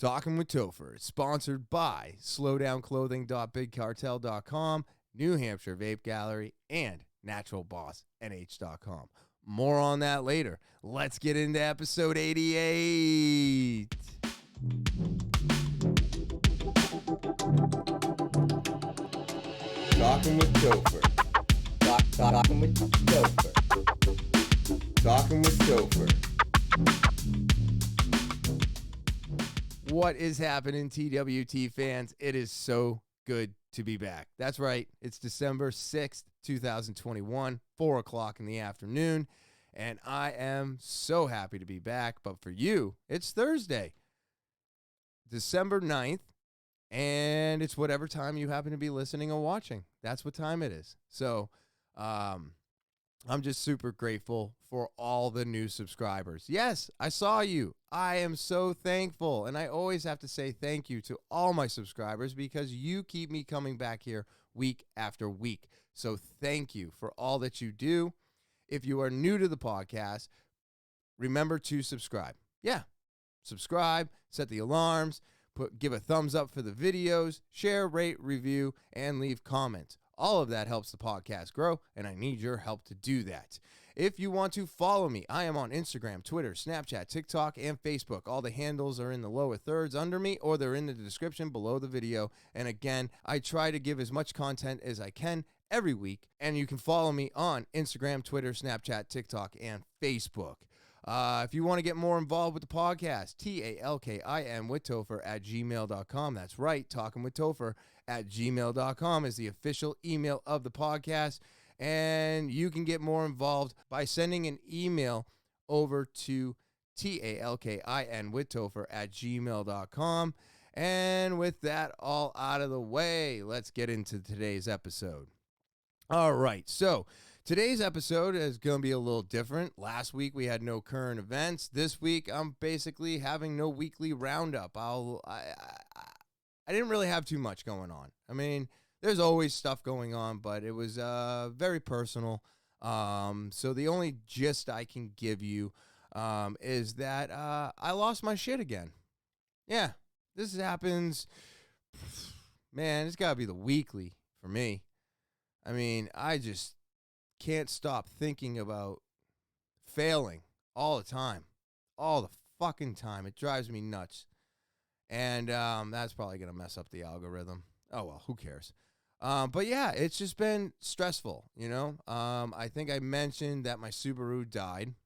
Talking with Topher is sponsored by slowdownclothing.bigcartel.com, New Hampshire Vape Gallery, and naturalbossnh.com. More on that later. Let's get into episode 88. Talking with Topher. Talking with Topher. Talking with Topher. What is happening, TWT fans? It is so good to be back. That's right. It's December 6th, 2021, 4 o'clock in the afternoon, and I am so happy to be back. But for you, it's Thursday, December 9th, and it's whatever time you happen to be listening or watching. That's what time it is. So, I'm just super grateful for all the new subscribers. Yes, I saw you. I am so thankful. And I always have to say thank you to all my subscribers because you keep me coming back here week after week. So thank you for all that you do. If you are new to the podcast, remember to subscribe. Yeah, subscribe, set the alarms, give a thumbs up for the videos, share, rate, review, and leave comments. All of that helps the podcast grow, and I need your help to do that. If you want to follow me, I am on Instagram, Twitter, Snapchat, TikTok, and Facebook. All the handles are in the lower thirds under me, or they're in the description below the video. And again, I try to give as much content as I can every week, and you can follow me on Instagram, Twitter, Snapchat, TikTok, and Facebook. If you want to get more involved with the podcast, talkinwithtopher@gmail.com. That's right, talkinwithtopher@gmail.com is the official email of the podcast. And you can get more involved by sending an email over to talkinwithtopher@gmail.com. And with that all out of the way, let's get into today's episode. All right, so today's episode is going to be a little different. Last week we had no current events. This week I'm basically having no weekly roundup. I didn't really have too much going on. I mean, there's always stuff going on, but it was very personal. So the only gist I can give you is that I lost my shit again. Yeah, this happens. Man, it's got to be the weekly for me. I mean, I just can't stop thinking about failing all the time. All the fucking time. It drives me nuts. And that's probably going to mess up the algorithm. Oh, well, who cares? But yeah, it's just been stressful, you know? I think I mentioned that my Subaru died,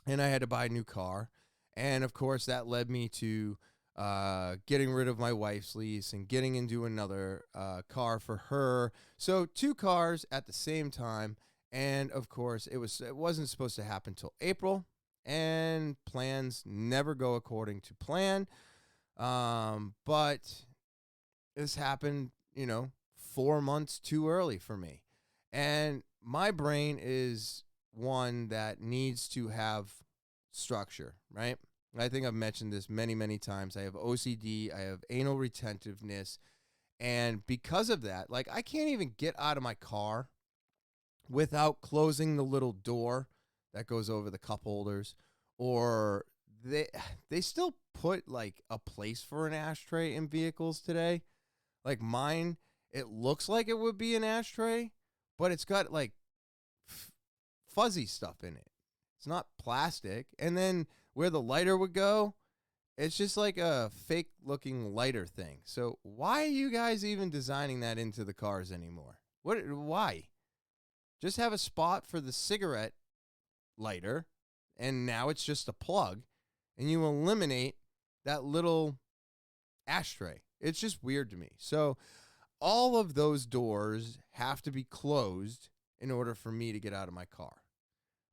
and I had to buy a new car. And, of course, that led me to getting rid of my wife's lease and getting into another car for her. So 2 cars at the same time. And, of course, it wasn't supposed to happen till April, and plans never go according to plan. But this happened, 4 months too early for me. And my brain is one that needs to have structure, right? I think I've mentioned this many, many times. I have OCD, I have anal retentiveness, and because of that, like, I can't even get out of my car without closing the little door that goes over the cup holders, or they still put like a place for an ashtray in vehicles today. Like mine, it looks like it would be an ashtray, but it's got like fuzzy stuff in it. It's not plastic. And then where the lighter would go, it's just like a fake looking lighter thing. So why are you guys even designing that into the cars anymore? Why? Just have a spot for the cigarette lighter, and now it's just a plug, and you eliminate that little ashtray. It's just weird to me. So all of those doors have to be closed in order for me to get out of my car,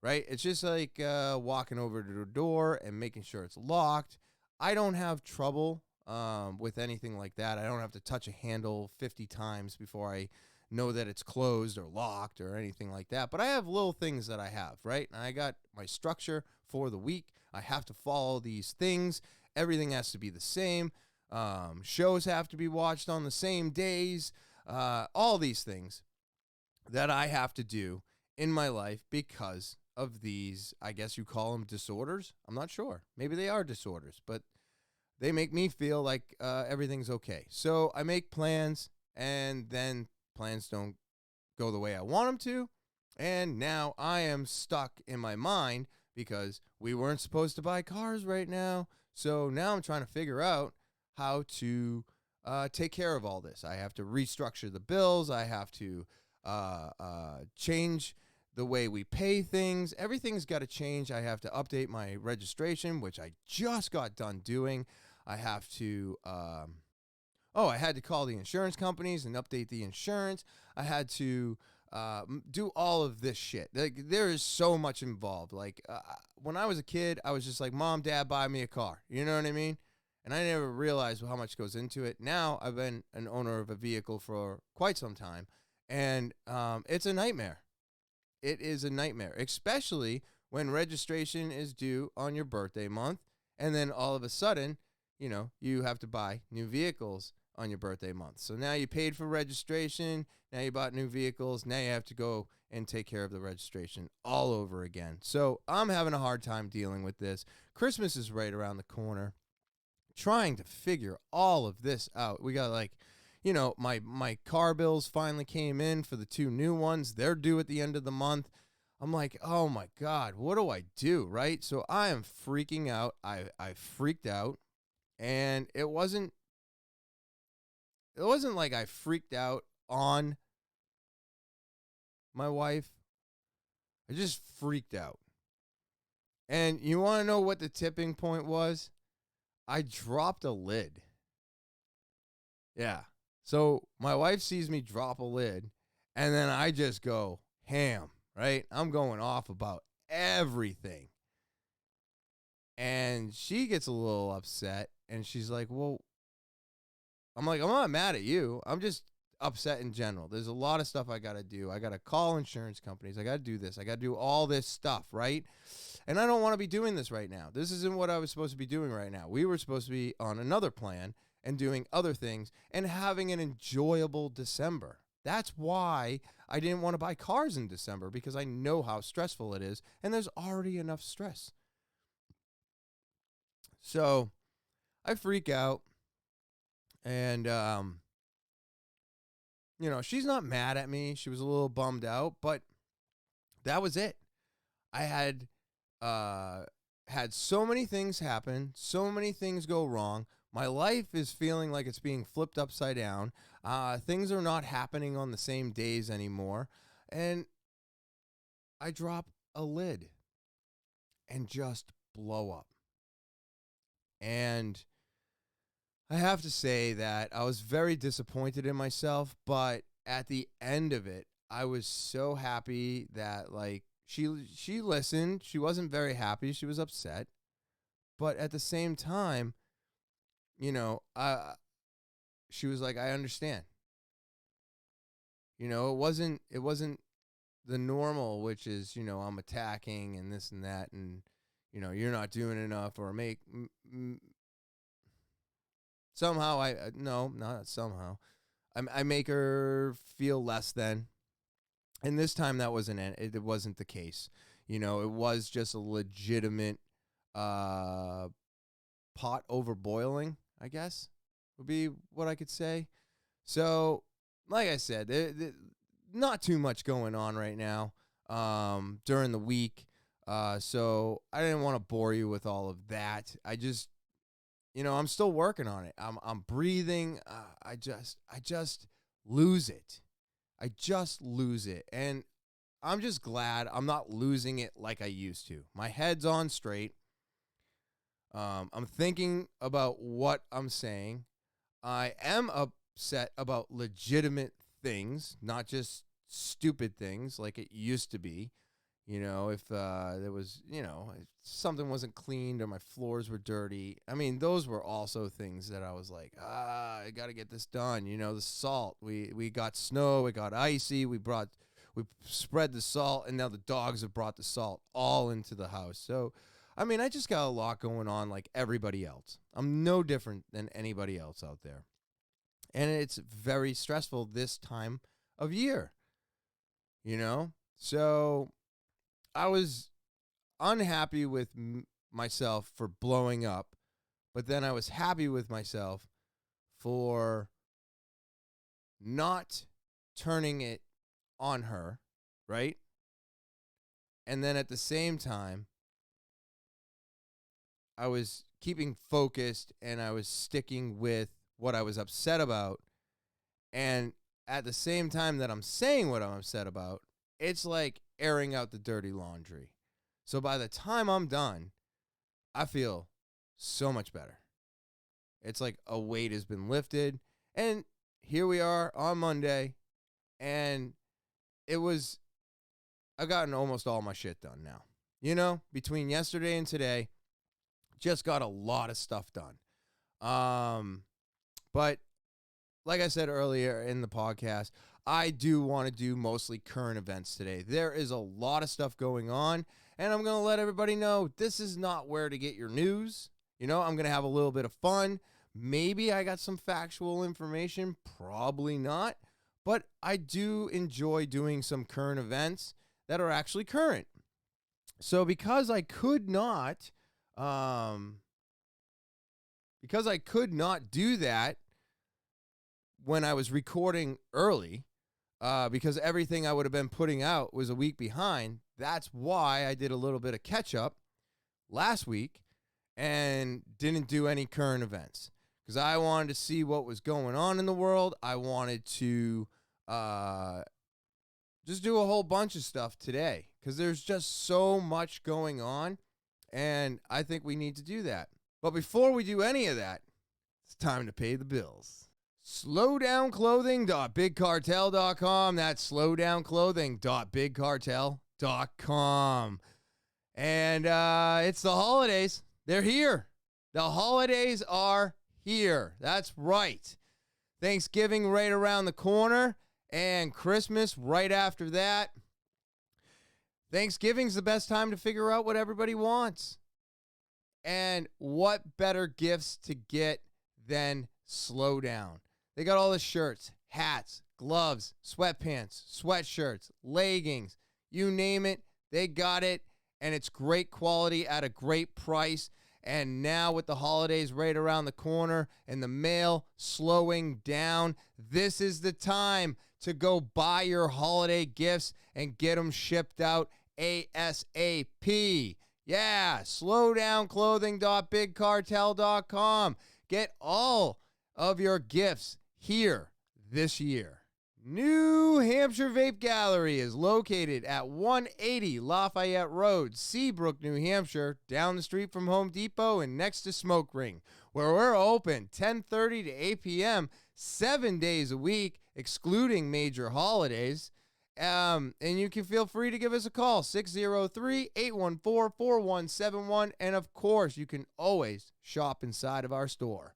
right? It's just like walking over to the door and making sure it's locked. I don't have trouble with anything like that. I don't have to touch a handle 50 times before I know that it's closed or locked or anything like that. But I have little things that I have, right? And I got my structure for the week. I have to follow these things. Everything has to be the same. Shows have to be watched on the same days. All these things that I have to do in my life because of these, I guess you call them disorders. I'm not sure. Maybe they are disorders, but they make me feel like everything's okay. So I make plans, and then plans don't go the way I want them to. And now I am stuck in my mind because we weren't supposed to buy cars right now. So now I'm trying to figure out how to take care of all this. I have to restructure the bills. I have to change the way we pay things. Everything's got to change. I have to update my registration, which I just got done doing. I have to, I had to call the insurance companies and update the insurance. I had to do all of this shit. Like, there is so much involved. Like, when I was a kid, I was just like, Mom, Dad, buy me a car. You know what I mean? And I never realized how much goes into it. Now I've been an owner of a vehicle for quite some time, and it's a nightmare. It is a nightmare, especially when registration is due on your birthday month, and then all of a sudden, you have to buy new vehicles on your birthday month. So now you paid for registration, now you bought new vehicles, now you have to go and take care of the registration all over again. So I'm having a hard time dealing with this. Christmas is right around the corner. Trying to figure all of this out. We got my car bills finally came in for the 2 new ones. They're due at the end of the month. I'm like, oh my God, what do I do, right? So I am freaking out. I freaked out, and it wasn't like I freaked out on my wife. I just freaked out. And you want to know what the tipping point was? I dropped a lid. Yeah. So my wife sees me drop a lid, and then I just go ham, right? I'm going off about everything. And she gets a little upset, and she's like, well, I'm like, I'm not mad at you. I'm just upset in general. There's a lot of stuff I got to do. I got to call insurance companies. I got to do this. I got to do all this stuff, right? And I don't want to be doing this right now. This isn't what I was supposed to be doing right now. We were supposed to be on another plan and doing other things and having an enjoyable December. That's why I didn't want to buy cars in December, because I know how stressful it is, and there's already enough stress. So I freak out, and, she's not mad at me. She was a little bummed out, but that was it. I had so many things happen, so many things go wrong. My life is feeling like it's being flipped upside down. Things are not happening on the same days anymore. And I drop a lid and just blow up. And I have to say that I was very disappointed in myself, but at the end of it, I was so happy that, like, she listened. She wasn't very happy. She was upset. But at the same time, she was like, I understand. It wasn't the normal, which is, I'm attacking and this and that, and, you're not doing enough, or somehow no, not somehow. I make her feel less than. And this time it wasn't the case. It was just a legitimate pot over boiling, I guess, would be what I could say. So, like I said, not too much going on right now during the week. So I didn't want to bore you with all of that. I just, I'm still working on it. I'm breathing. I just lose it. I just lose it. And I'm just glad I'm not losing it like I used to. My head's on straight. I'm thinking about what I'm saying. I am upset about legitimate things, not just stupid things like it used to be. If there was, if something wasn't cleaned or my floors were dirty. I mean, those were also things that I was like, I got to get this done. The salt, we got snow, it got icy. We spread the salt, and now the dogs have brought the salt all into the house. So, I mean, I just got a lot going on like everybody else. I'm no different than anybody else out there. And it's very stressful this time of year, So I was unhappy with myself for blowing up But then I was happy with myself for not turning it on her, right? And then at the same time, I was keeping focused and I was sticking with what I was upset about. And at the same time that I'm saying what I'm upset about, it's like airing out the dirty laundry. So by the time I'm done, I feel so much better. It's like a weight has been lifted. And here we are on Monday. And I've gotten almost all my shit done now. You know, between yesterday and today, just got a lot of stuff done. But like I said earlier in the podcast, I do want to do mostly current events today. There is a lot of stuff going on, and I'm going to let everybody know this is not where to get your news. You know, I'm going to have a little bit of fun. Maybe I got some factual information, probably not, but I do enjoy doing some current events that are actually current. So because I could not do that when I was recording early, because everything I would have been putting out was a week behind, that's why I did a little bit of catch up last week and didn't do any current events, because I wanted to see what was going on in the world. I wanted to just do a whole bunch of stuff today, because there's just so much going on, and I think we need to do that. But before we do any of that, it's time to pay the bills. Slowdownclothing.bigcartel.com. That's slowdownclothing.bigcartel.com. And it's the holidays. They're here. The holidays are here. That's right. Thanksgiving right around the corner, and Christmas right after that. Thanksgiving's the best time to figure out what everybody wants. And what better gifts to get than Slow Down? They got all the shirts, hats, gloves, sweatpants, sweatshirts, leggings, you name it, they got it. And it's great quality at a great price. And now with the holidays right around the corner and the mail slowing down, this is the time to go buy your holiday gifts and get them shipped out ASAP. Yeah, slowdownclothing.bigcartel.com. Get all of your gifts here this year. New Hampshire Vape Gallery is located at 180 Lafayette Road, Seabrook, New Hampshire, down the street from Home Depot and next to Smoke Ring, where we're open 10:30 to 8 p.m. 7 days a week, excluding major holidays. And you can feel free to give us a call, 603-814-4171. And of course, you can always shop inside of our store.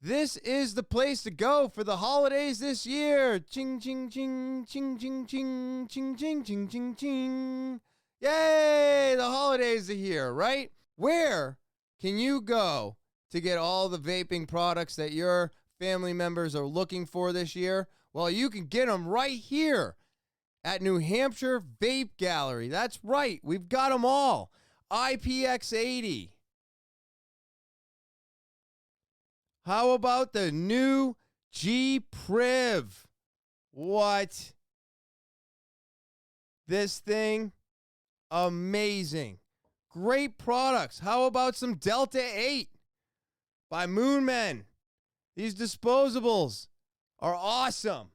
This is the place to go for the holidays this year. Ching, ching, ching, ching, ching, ching, ching, ching, ching, ching, ching. Yay, the holidays are here, right? Where can you go to get all the vaping products that your family members are looking for this year? Well, you can get them right here at New Hampshire Vape Gallery. That's right, we've got them all. IPX80. How about the new G Priv? What? This thing, amazing. Great products. How about some Delta 8 by Moonmen? These disposables are awesome.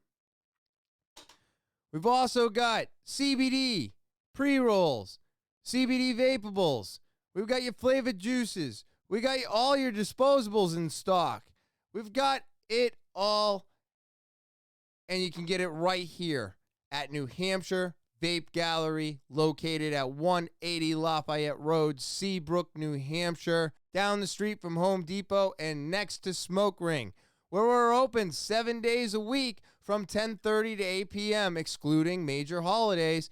We've also got CBD pre-rolls, CBD vapables. We've got your flavored juices. We got all your disposables in stock. We've got it all, and you can get it right here at New Hampshire Vape Gallery, located at 180 Lafayette Road, Seabrook, New Hampshire, down the street from Home Depot and next to Smoke Ring, where we're open 7 days a week from 10:30 to 8 p.m., excluding major holidays.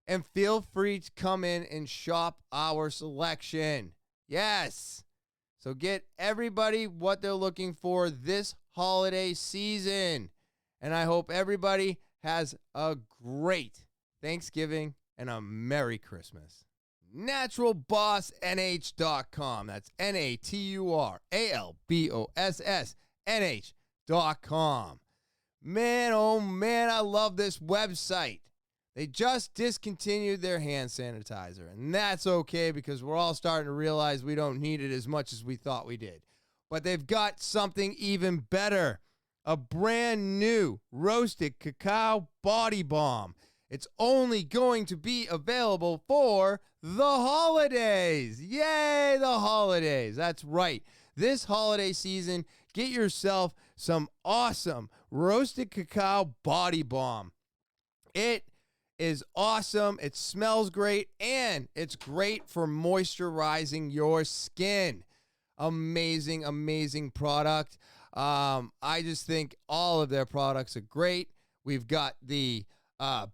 And feel free to come in and shop our selection. Yes. So get everybody what they're looking for this holiday season. And I hope everybody has a great Thanksgiving and a Merry Christmas. naturalbossnh.com. That's naturalbossnh.com. Man, oh man, I love this website. They just discontinued their hand sanitizer, and that's okay because we're all starting to realize we don't need it as much as we thought we did. But they've got something even better, a brand new roasted cacao body balm. It's only going to be available for the holidays. Yay, the holidays. That's right. This holiday season, get yourself some awesome roasted cacao body balm. It is awesome. It smells great, and it's great for moisturizing your skin. Amazing, amazing product. I just think all of their products are great. We've got the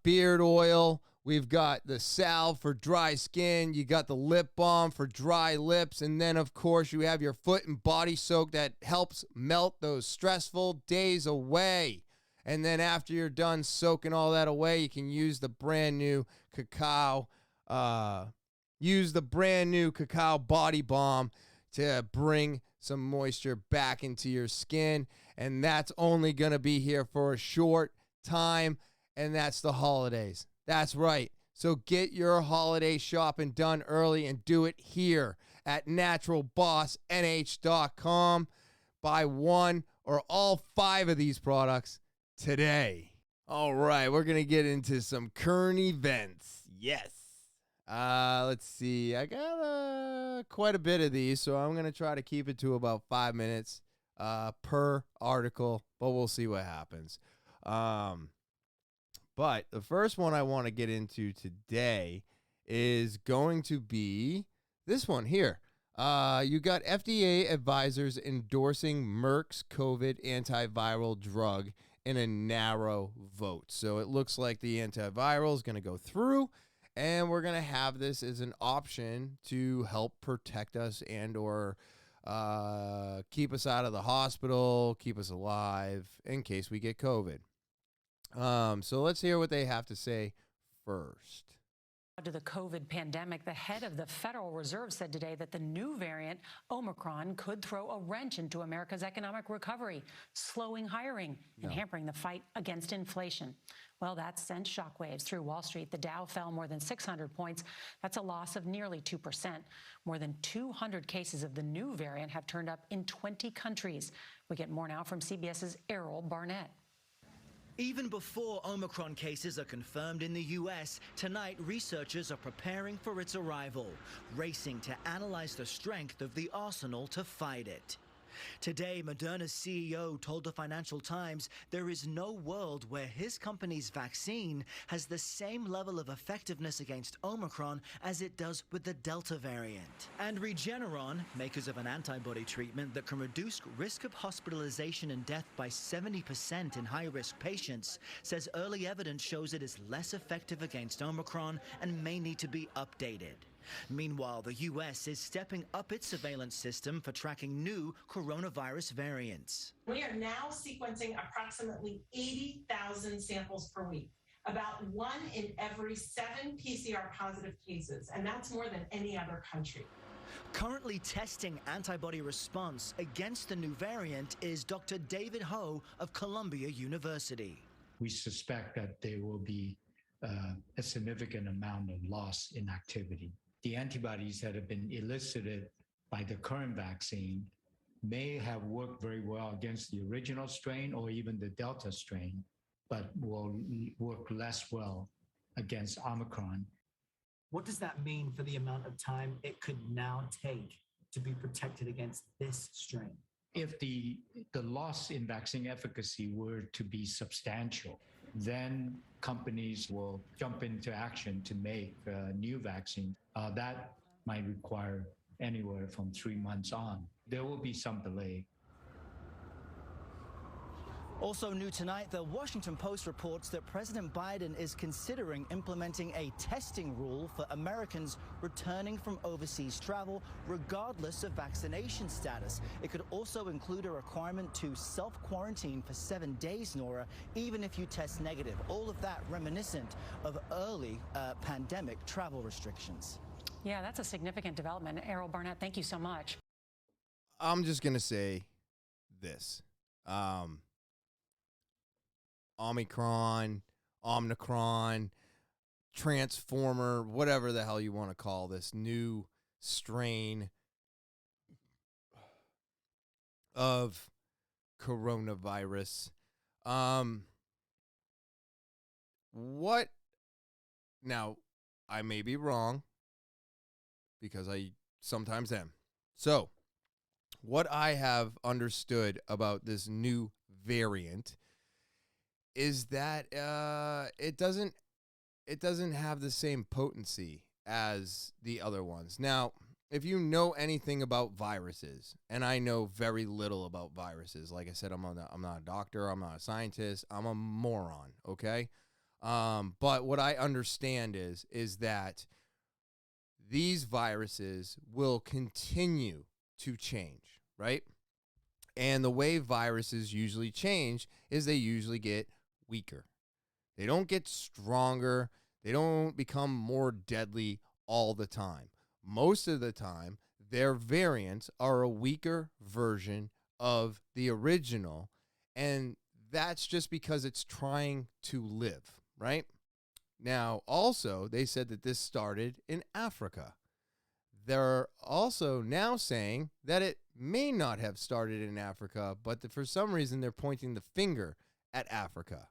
beard oil. We've got the salve for dry skin. You got the lip balm for dry lips. And then, of course, you have your foot and body soak that helps melt those stressful days away. And then after you're done soaking all that away, you can use the brand new cacao body balm to bring some moisture back into your skin. And that's only going to be here for a short time, and that's the holidays. That's right. So get your holiday shopping done early and do it here at naturalbossnh.com. Buy one or all 5 of these products today. All right, we're going to get into some current events. Yes. Let's see. I got quite a bit of these, so I'm going to try to keep it to about 5 minutes per article, but we'll see what happens. But the first one I want to get into today is going to be this one here. You got FDA advisors endorsing Merks COVID antiviral drug in a narrow vote. So it looks like the antiviral is going to go through, and we're going to have this as an option to help protect us and or keep us out of the hospital, keep us alive in case we get COVID. So let's hear what they have to say first. To the COVID pandemic, the head of the Federal Reserve said today that the new variant, Omicron, could throw a wrench into America's economic recovery, slowing hiring and hampering the fight against inflation. Well, that sent shockwaves through Wall Street. The Dow fell more than 600 points. That's a loss of nearly 2%. More than 200 cases of the new variant have turned up in 20 countries. We get more now from CBS's Errol Barnett. Even before Omicron cases are confirmed in the U.S., tonight researchers are preparing for its arrival, racing to analyze the strength of the arsenal to fight it. Today, Moderna's CEO told the Financial Times there is no world where his company's vaccine has the same level of effectiveness against Omicron as it does with the Delta variant. And Regeneron, makers of an antibody treatment that can reduce risk of hospitalization and death by 70% in high-risk patients, says early evidence shows it is less effective against Omicron and may need to be updated. Meanwhile, the U.S. is stepping up its surveillance system for tracking new coronavirus variants. We are now sequencing approximately 80,000 samples per week, about 1 in every 7 PCR positive cases, and that's more than any other country. Currently testing antibody response against the new variant is Dr. David Ho of Columbia University. We suspect that there will be a significant amount of loss in activity. The antibodies that have been elicited by the current vaccine may have worked very well against the original strain or even the Delta strain, but will work less well against Omicron. What does that mean for the amount of time it could now take to be protected against this strain? If the loss in vaccine efficacy were to be substantial, then companies will jump into action to make a new vaccine. That might require anywhere from 3 months on. There will be some delay. Also new tonight, the Washington Post reports that President Biden is considering implementing a testing rule for Americans returning from overseas travel, regardless of vaccination status. It could also include a requirement to self-quarantine for 7 days, Nora, even if you test negative. All of that reminiscent of early pandemic travel restrictions. Yeah, that's a significant development. Errol Barnett, thank you so much. I'm just going to say this. Omicron, Transformer, whatever the hell you want to call this new strain of coronavirus. What? Now, I may be wrong because I sometimes am. So, what I have understood about this new variant is that it doesn't have the same potency as the other ones. Now, if you know anything about viruses, and I know very little about viruses, like I said, I'm not a doctor, I'm not a scientist, I'm a moron, okay? But what I understand is that these viruses will continue to change, right? And the way viruses usually change is they usually get weaker. They don't get stronger. They don't become more deadly all the time. Most of the time, their variants are a weaker version of the original, and that's just because it's trying to live, right? Now, also, they said that this started in Africa. They're also now saying that it may not have started in Africa, but that for some reason they're pointing the finger at Africa.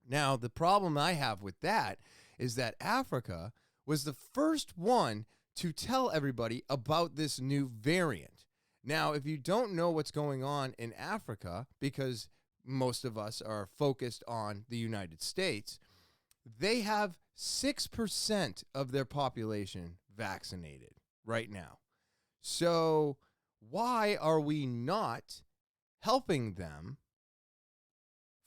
Now, the problem I have with that is that Africa was the first one to tell everybody about this new variant. Now, if you don't know what's going on in Africa, because most of us are focused on the United States, they have 6% of their population vaccinated right now. So why are we not helping them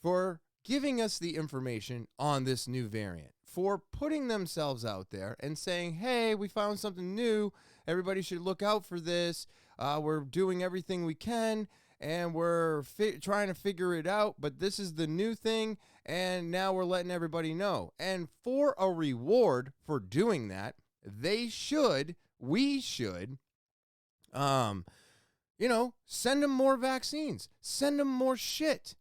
for giving us the information on this new variant, for putting themselves out there and saying, hey, we found something new, everybody should look out for this, we're doing everything we can, and we're trying to figure it out, but this is the new thing, and now we're letting everybody know. And for a reward for doing that, we should, send them more vaccines, send them more shit.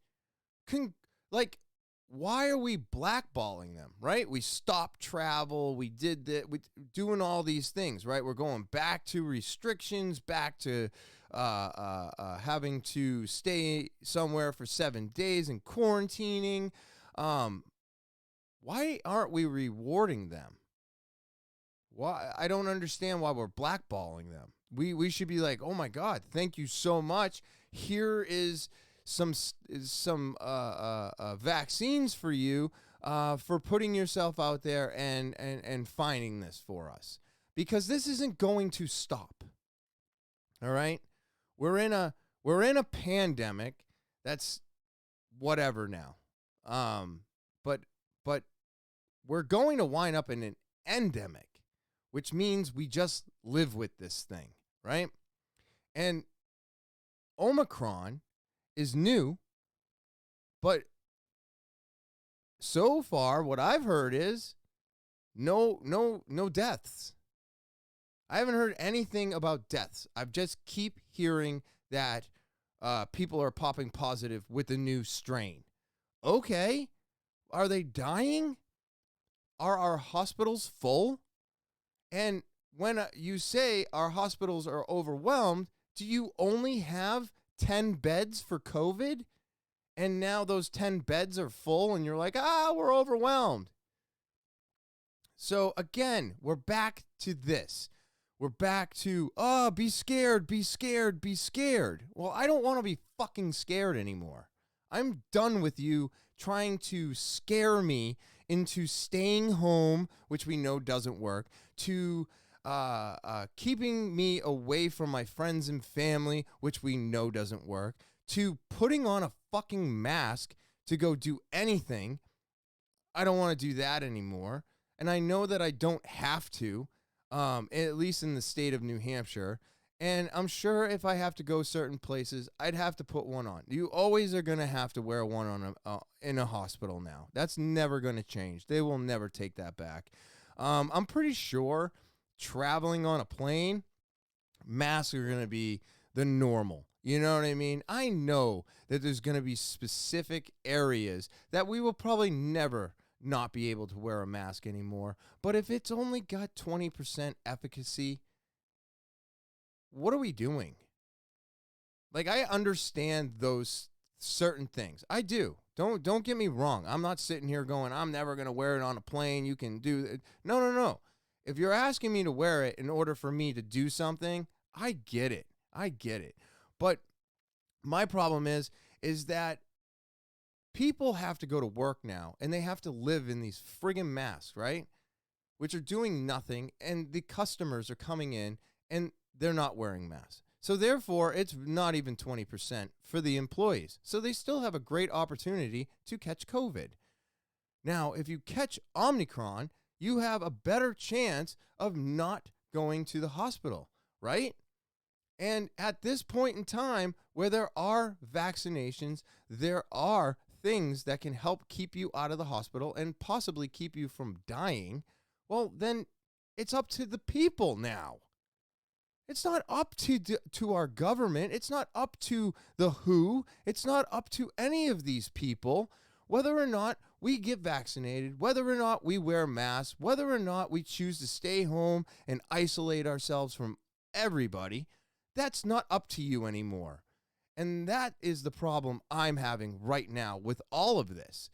Why are we blackballing them, right? We stopped travel. We did that. We doing all these things, right? We're going back to restrictions, back to having to stay somewhere for 7 days and quarantining. Why aren't we rewarding them? Why? I don't understand why we're blackballing them. We should be like, oh my God, thank you so much. Here is some vaccines for you for putting yourself out there and finding this for us, because this isn't going to stop. All right, we're in a pandemic that's whatever now, but we're going to wind up in an endemic, which means we just live with this thing, right? And Omicron is new, but so far what I've heard is no deaths. I haven't heard anything about deaths. I just keep hearing that people are popping positive with the new strain. Okay, are they dying? Are our hospitals full? And when you say our hospitals are overwhelmed, do you only have 10 beds for COVID? And now those 10 beds are full and you're like, we're overwhelmed. So again, we're back to this. We're back to, be scared, be scared, be scared. Well, I don't want to be fucking scared anymore. I'm done with you trying to scare me into staying home, which we know doesn't work, to keeping me away from my friends and family, which we know doesn't work, to putting on a fucking mask to go do anything. I don't want to do that anymore. And I know that I don't have to, at least in the state of New Hampshire. And I'm sure if I have to go certain places, I'd have to put one on. You always are going to have to wear one on in a hospital now. That's never going to change. They will never take that back. I'm pretty sure traveling on a plane, masks are going to be the normal. You know what I mean? I know that there's going to be specific areas that we will probably never not be able to wear a mask anymore. But if it's only got 20% efficacy, what are we doing? Like, I understand those certain things. I do. Don't get me wrong. I'm not sitting here going, I'm never going to wear it on a plane. You can do it. No. If you're asking me to wear it in order for me to do something, I get it. But my problem is that people have to go to work now and they have to live in these friggin' masks, right? Which are doing nothing, and the customers are coming in and they're not wearing masks. So therefore, it's not even 20% for the employees. So they still have a great opportunity to catch COVID. Now, if you catch Omicron, you have a better chance of not going to the hospital, right? And at this point in time, where there are vaccinations, there are things that can help keep you out of the hospital and possibly keep you from dying. Well, then it's up to the people now. It's not up to our government. It's not up to the WHO. It's not up to any of these people, whether or not we get vaccinated, whether or not we wear masks, whether or not we choose to stay home and isolate ourselves from everybody. That's not up to you anymore. And that is the problem I'm having right now with all of this.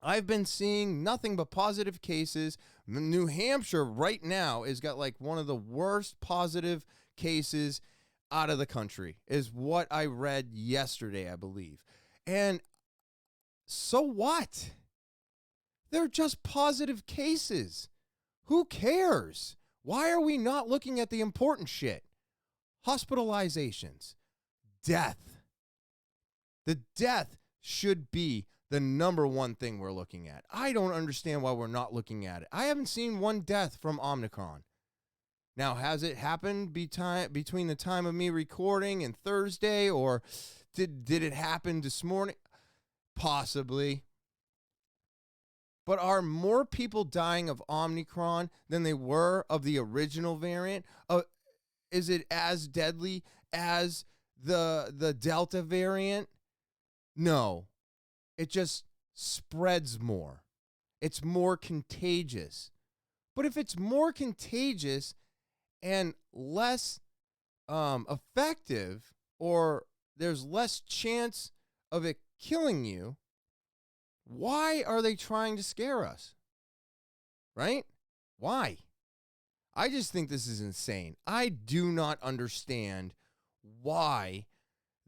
I've been seeing nothing but positive cases. New Hampshire right now has got like one of the worst positive cases out of the country, is what I read yesterday, I believe. And so what? They're just positive cases. Who cares? Why are we not looking at the important shit? Hospitalizations, death. The death should be the number one thing we're looking at. I don't understand why we're not looking at it. I haven't seen one death from Omicron. Now, has it happened between the time of me recording and Thursday, or did it happen this morning? Possibly. But are more people dying of Omicron than they were of the original variant? Is it as deadly as the Delta variant? No. It just spreads more. It's more contagious. But if it's more contagious and less effective, or there's less chance of it killing you, why are they trying to scare us? Right? Why? I just think this is insane. I do not understand why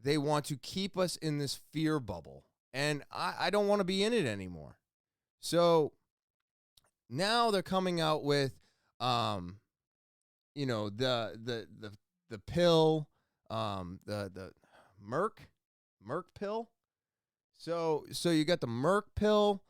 they want to keep us in this fear bubble. And I don't want to be in it anymore. So now they're coming out with, the pill, the Merk pill. So you got the Merk pill.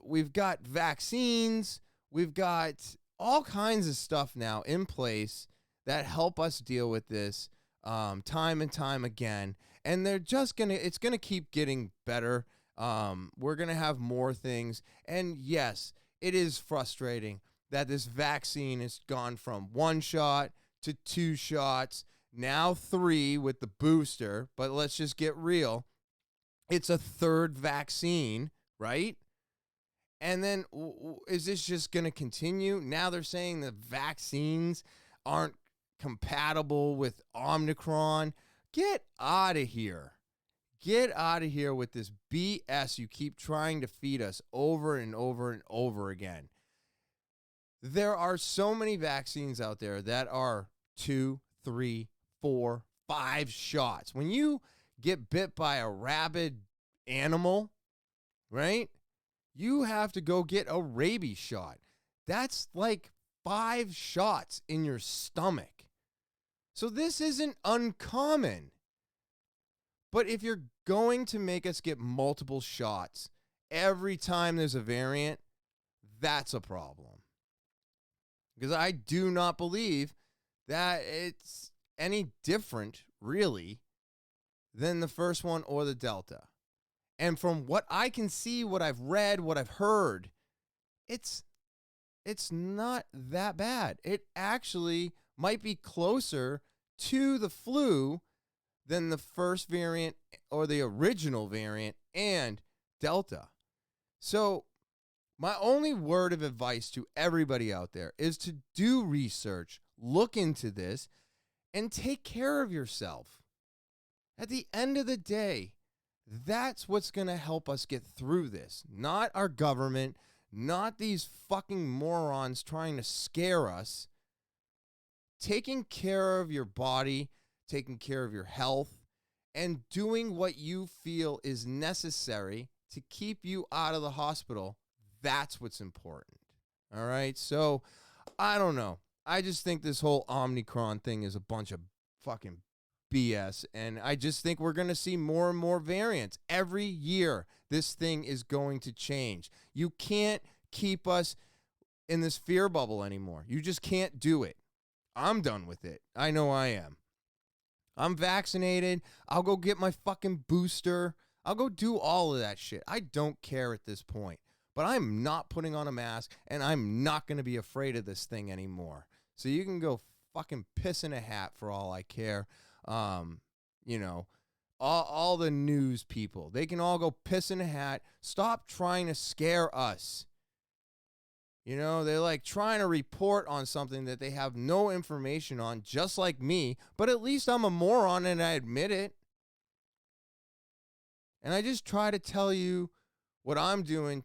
We've got vaccines. We've got all kinds of stuff now in place that help us deal with this time and time again. And they're just it's going to keep getting better. We're going to have more things. And yes, it is frustrating that this vaccine has gone from 1 shot to 2 shots, now 3 with the booster. But let's just get real. It's a 3rd vaccine, right? And then is this just going to continue? Now they're saying the vaccines aren't compatible with Omicron. Get out of here. Get out of here with this BS you keep trying to feed us over and over and over again. There are so many vaccines out there that are 2, 3, 4, 5 shots. When you get bit by a rabid animal, right? You have to go get a rabies shot. That's like 5 shots in your stomach. So this isn't uncommon. But if you're going to make us get multiple shots every time there's a variant, that's a problem. Because I do not believe that it's any different, really, than the first one or the Delta. And from what I can see, what I've read, what I've heard, it's it's not that bad. It actually might be closer to the flu than the first variant or the original variant and Delta. So my only word of advice to everybody out there is to do research, look into this, and take care of yourself. At the end of the day, that's what's going to help us get through this. Not our government, not these fucking morons trying to scare us. Taking care of your body, taking care of your health, and doing what you feel is necessary to keep you out of the hospital, that's what's important. All right? So, I don't know. I just think this whole Omicron thing is a bunch of fucking BS, and I just think we're going to see more and more variants. Every year, this thing is going to change. You can't keep us in this fear bubble anymore. You just can't do it. I'm done with it. I know I am. I'm vaccinated. I'll go get my fucking booster. I'll go do all of that shit. I don't care at this point. But I'm not putting on a mask, and I'm not going to be afraid of this thing anymore. So you can go fucking piss in a hat for all I care. You know, all the news people, they can all go piss in a hat. Stop trying to scare us. You know, they're like trying to report on something that they have no information on, just like me, but at least I'm a moron and I admit it. And I just try to tell you what I'm doing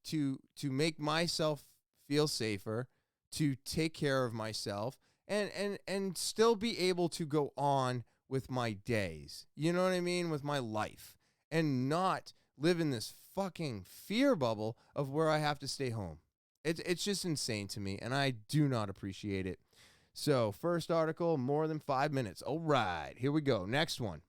to make myself feel safer, to take care of myself, and still be able to go on with my days. You know what I mean? With my life. And not live in this fucking fear bubble of where I have to stay home. It's just insane to me, and I do not appreciate it. So, first article, more than 5 minutes. All right, here we go. Next one.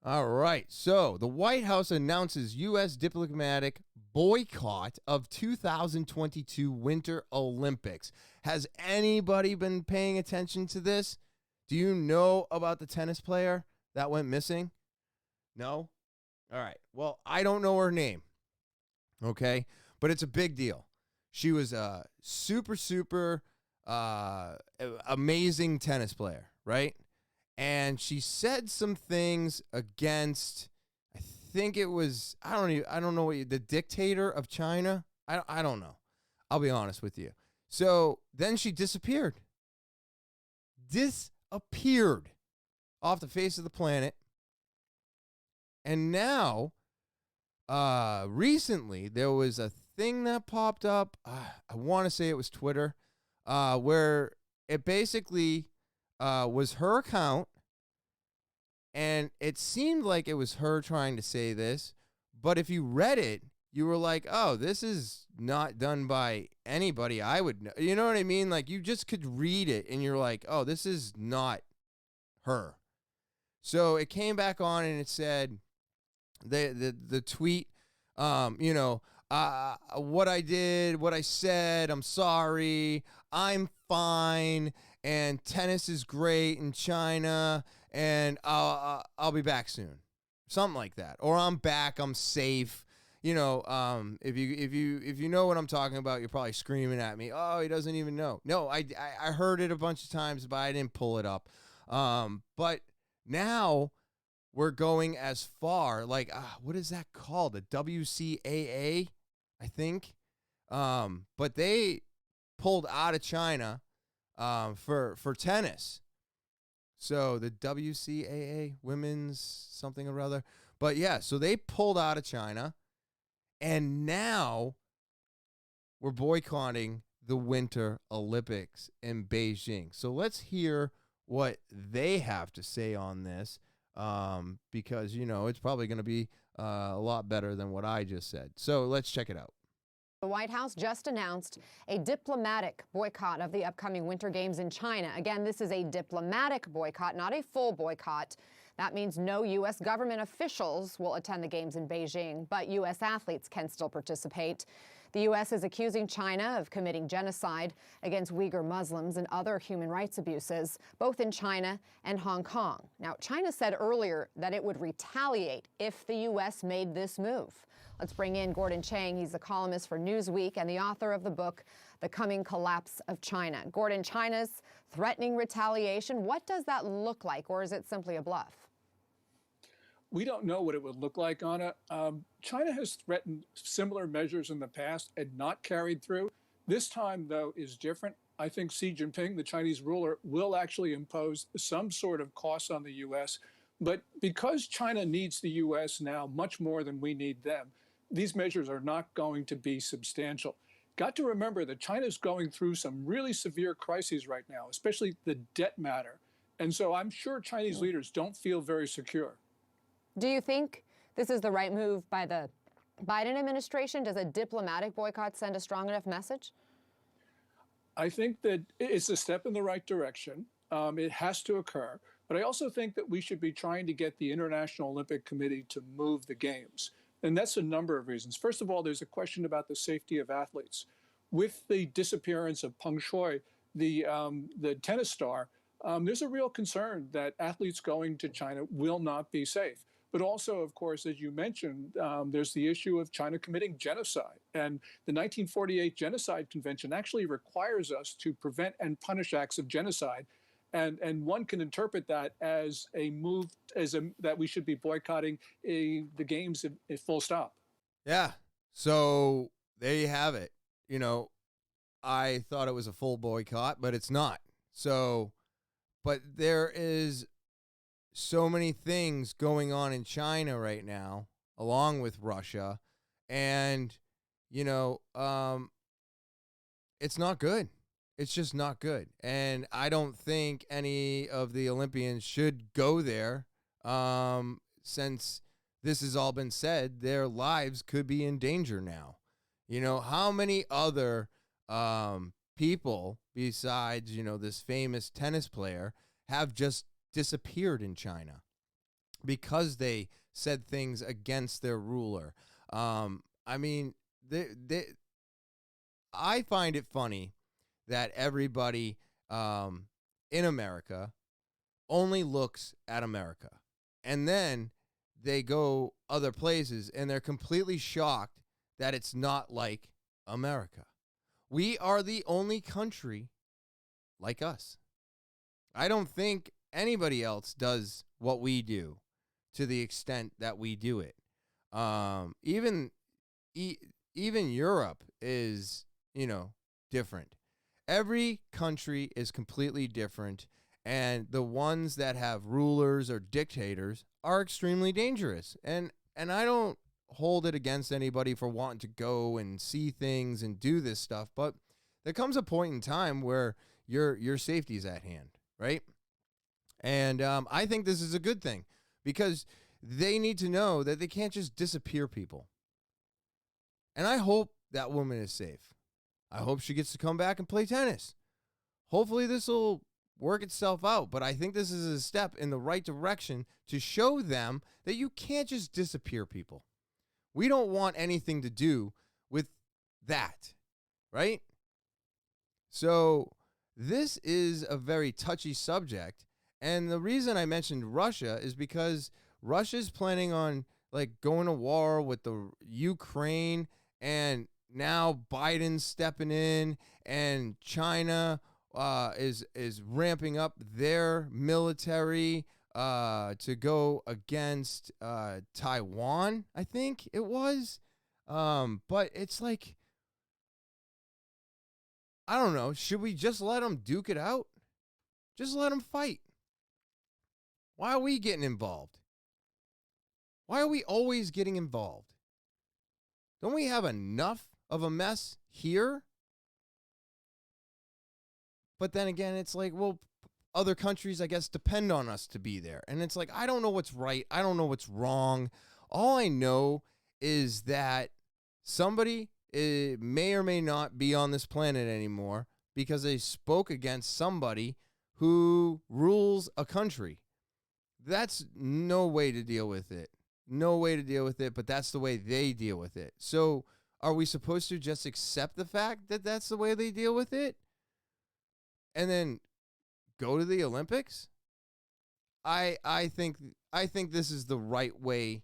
All right, so the White House announces U.S. diplomatic boycott of 2022 Winter Olympics. Has anybody been paying attention to this? Do you know about the tennis player that went missing? No? All right, well, I don't know her name, okay? But it's a big deal. She was a super amazing tennis player, right? And she said some things against, I think it was, I don't know what the dictator of China. I don't know. I'll be honest with you. So then she disappeared off the face of the planet. And now, recently, there was a thing that popped up. I want to say it was Twitter, where it basically was her account, and it seemed like it was her trying to say this, but if you read it, you were like, oh, this is not done by anybody I would know. You know what I mean? Like, you just could read it, and you're like, oh, this is not her. So it came back on, and it said, the tweet, you know, what I did, what I said, I'm sorry, I'm fine, and tennis is great in China, and I'll be back soon, something like that, or I'm back, I'm safe. You know, if you know what I'm talking about, you're probably screaming at me. Oh, he doesn't even know. No, I heard it a bunch of times, but I didn't pull it up. But now we're going as far, like, what is that called? The WCAA, I think. But they pulled out of China for tennis. So the WCAA, women's something or other. But yeah, so they pulled out of China, and now we're boycotting the Winter Olympics in Beijing. So let's hear what they have to say on this. Because, you know, it's probably going to be a lot better than what I just said. So let's check it out. The White House just announced a diplomatic boycott of the upcoming Winter Games in China. Again, this is a diplomatic boycott, not a full boycott. That means no U.S. government officials will attend the Games in Beijing, but U.S. athletes can still participate. The U.S. is accusing China of committing genocide against Uyghur Muslims and other human rights abuses, both in China and Hong Kong. Now, China said earlier that it would retaliate if the U.S. made this move. Let's bring in Gordon Chang. He's the columnist for Newsweek and the author of the book, The Coming Collapse of China. Gordon, China's threatening retaliation, what does that look like, or is it simply a bluff? We don't know what it would look like, Anna. China has threatened similar measures in the past and not carried through. This time, though, is different. I think Xi Jinping, the Chinese ruler, will actually impose some sort of costs on the U.S. But because China needs the U.S. now much more than we need them, these measures are not going to be substantial. Got to remember that China's going through some really severe crises right now, especially the debt matter. And so I'm sure Chinese leaders don't feel very secure. Do you think this is the right move by the Biden administration? Does a diplomatic boycott send a strong enough message? I think that it's a step in the right direction. It has to occur. But I also think that we should be trying to get the International Olympic Committee to move the games. And that's a number of reasons. First of all, there's a question about the safety of athletes. With the disappearance of Peng Shuai, the tennis star, there's a real concern that athletes going to China will not be safe. But also, of course, as you mentioned, there's the issue of China committing genocide. And the 1948 Genocide Convention actually requires us to prevent and punish acts of genocide. And one can interpret that as a move, that we should be boycotting the games at full stop. Yeah. So there you have it. You know, I thought it was a full boycott, but it's not. So, but there is so many things going on in China right now, along with Russia, and, you know, it's not good. It's just not good. And I don't think any of the Olympians should go there, since this has all been said, their lives could be in danger now. You know, how many other people besides, you know, this famous tennis player have just disappeared in China because they said things against their ruler? I mean, I find it funny that everybody in America only looks at America. And then they go other places and they're completely shocked that it's not like America. We are the only country like us. I don't think anybody else does what we do to the extent that we do it. Even Europe is, you know, different. Every country is completely different, and the ones that have rulers or dictators are extremely dangerous. And I don't hold it against anybody for wanting to go and see things and do this stuff, but there comes a point in time where your safety is at hand, right? And I think this is a good thing because they need to know that they can't just disappear people. And I hope that woman is safe. I hope she gets to come back and play tennis. Hopefully this will work itself out, but I think this is a step in the right direction to show them that you can't just disappear people. We don't want anything to do with that, right? So this is a very touchy subject, and the reason I mentioned Russia is because Russia's planning on like going to war with the Ukraine, and now Biden's stepping in, and China is ramping up their military to go against Taiwan, I think it was. But it's like, I don't know. Should we just let them duke it out? Just let them fight. Why are we getting involved? Why are we always getting involved? Don't we have enough of a mess here? But then again, it's like, well, other countries, I guess, depend on us to be there. And it's like, I don't know what's right. I don't know what's wrong. All I know is that somebody may or may not be on this planet anymore because they spoke against somebody who rules a country. That's no way to deal with it. No way to deal with it, but that's the way they deal with it. So Are we supposed to just accept the fact that that's the way they deal with it and then go to the Olympics? I think this is the right way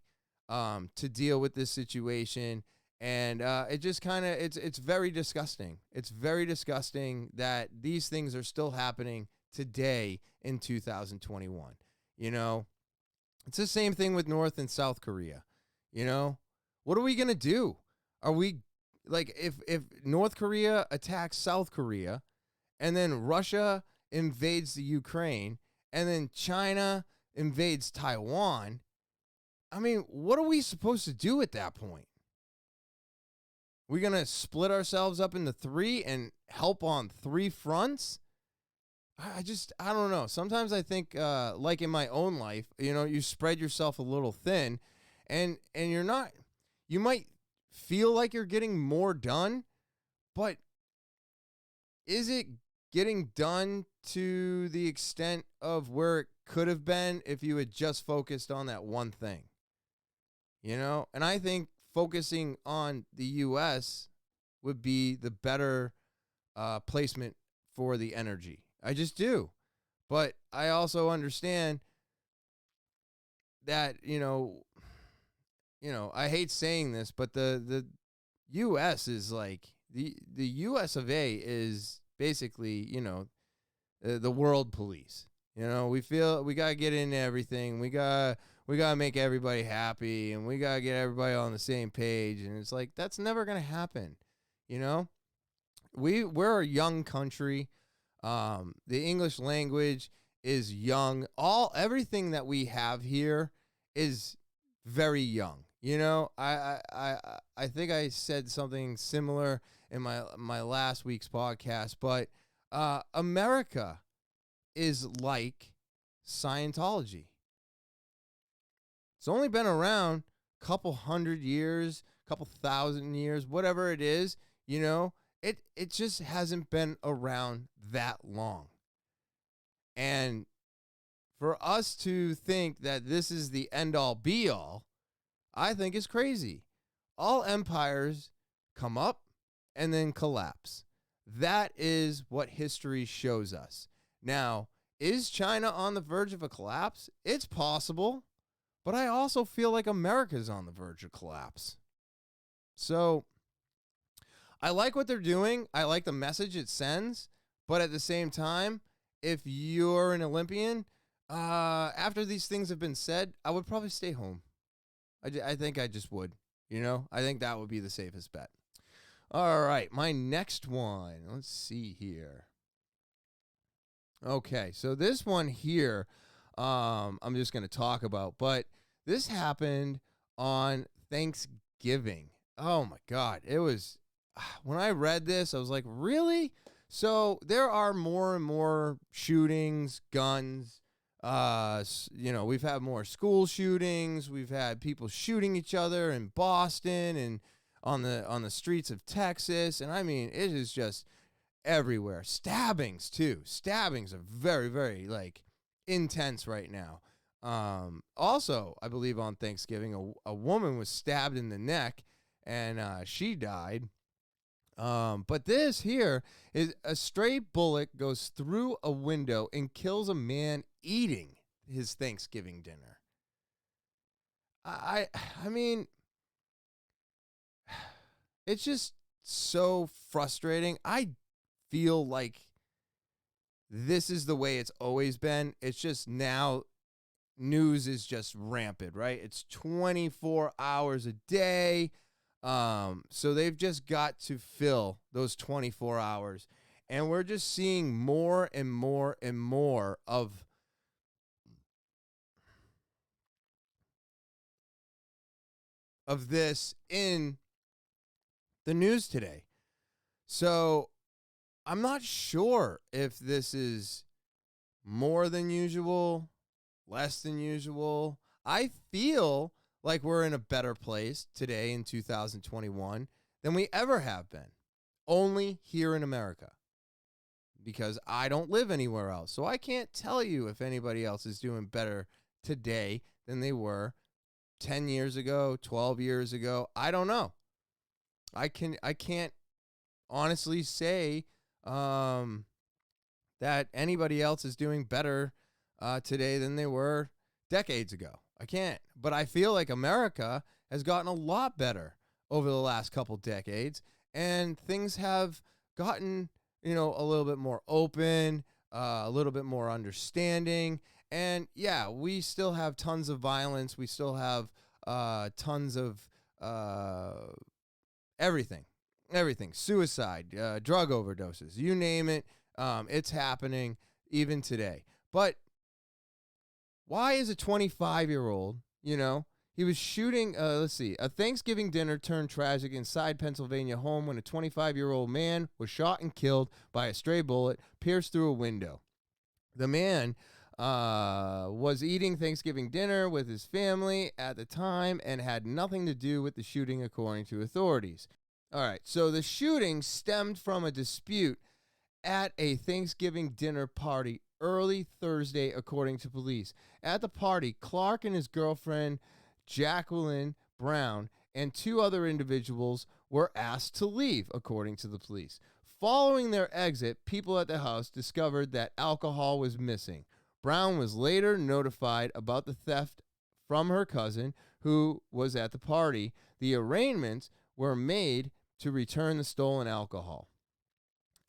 to deal with this situation, and it just kind of it's very disgusting. It's very disgusting that these things are still happening today in 2021. You know, it's the same thing with North and South Korea. You know, what are we gonna do? Are we like if North Korea attacks South Korea, and then Russia invades the Ukraine, and then China invades Taiwan? I mean, what are we supposed to do at that point? We're going to split ourselves up into three and help on three fronts? I don't know. Sometimes I think, like in my own life, you know, you spread yourself a little thin, and you're not, you might feel like you're getting more done, but is it getting done to the extent of where it could have been if you had just focused on that one thing? You know, and I think focusing on the U.S. would be the better placement for the energy. I just do. But I also understand that, you know, I hate saying this, but the U.S. is like, the U.S. of A. is basically, you know, the world police. You know, we feel we got to get into everything. We got to make everybody happy, and we got to get everybody on the same page. And it's like, that's never going to happen. You know, we're a young country. The English language is young. Everything that we have here is very young. You know, I think I said something similar in my last week's podcast, but America is like Scientology. It's only been around a couple hundred years, couple thousand years, whatever it is, you know, it just hasn't been around that long. And for us to think that this is the end all be all, I think is crazy. All empires come up and then collapse. That is what history shows us. Now, is China on the verge of a collapse? It's possible, but I also feel like America's on the verge of collapse. So I like what they're doing. I like the message it sends, but at the same time, if you're an Olympian, after these things have been said, I would probably stay home. I think I just would, you know? I think that would be the safest bet. All right, my next one. Let's see here. Okay, so this one here, I'm just going to talk about, but this happened on Thanksgiving. Oh my God. It was, when I read this, I was like, really? So there are more and more shootings, guns. You know, we've had more school shootings. We've had people shooting each other in Boston and on the streets of Texas. And I mean, it is just everywhere. Stabbings too. Stabbings are very, very like intense right now. Also, I believe on Thanksgiving, a woman was stabbed in the neck and she died. But this here is a stray bullet goes through a window and kills a man eating his Thanksgiving dinner. I mean, it's just so frustrating. I feel like this is the way it's always been. It's just now news is just rampant, right? It's 24 hours a day. So they've just got to fill those 24 hours. And we're just seeing more and more and more of this in the news today. So I'm not sure if this is more than usual, less than usual. I feel like we're in a better place today in 2021 than we ever have been, only here in America, because I don't live anywhere else. So I can't tell you if anybody else is doing better today than they were 10 years ago, 12 years ago. I don't know. I can't honestly say that anybody else is doing better today than they were decades ago. I can't. But I feel like America has gotten a lot better over the last couple decades, and things have gotten, a little bit more open, a little bit more understanding. And yeah, we still have tons of violence. We still have tons of everything, suicide, drug overdoses, you name it. It's happening even today. But why is a 25-year-old, he was shooting, a Thanksgiving dinner turned tragic inside Pennsylvania home when a 25-year-old man was shot and killed by a stray bullet pierced through a window. The man was eating Thanksgiving dinner with his family at the time and had nothing to do with the shooting, according to authorities. All right, so the shooting stemmed from a dispute at a Thanksgiving dinner party early Thursday, according to police. At the party, Clark and his girlfriend, Jacqueline Brown, and two other individuals were asked to leave, according to the police. Following their exit, people at the house discovered that alcohol was missing. Brown was later notified about the theft from her cousin, who was at the party. The arrangements were made to return the stolen alcohol.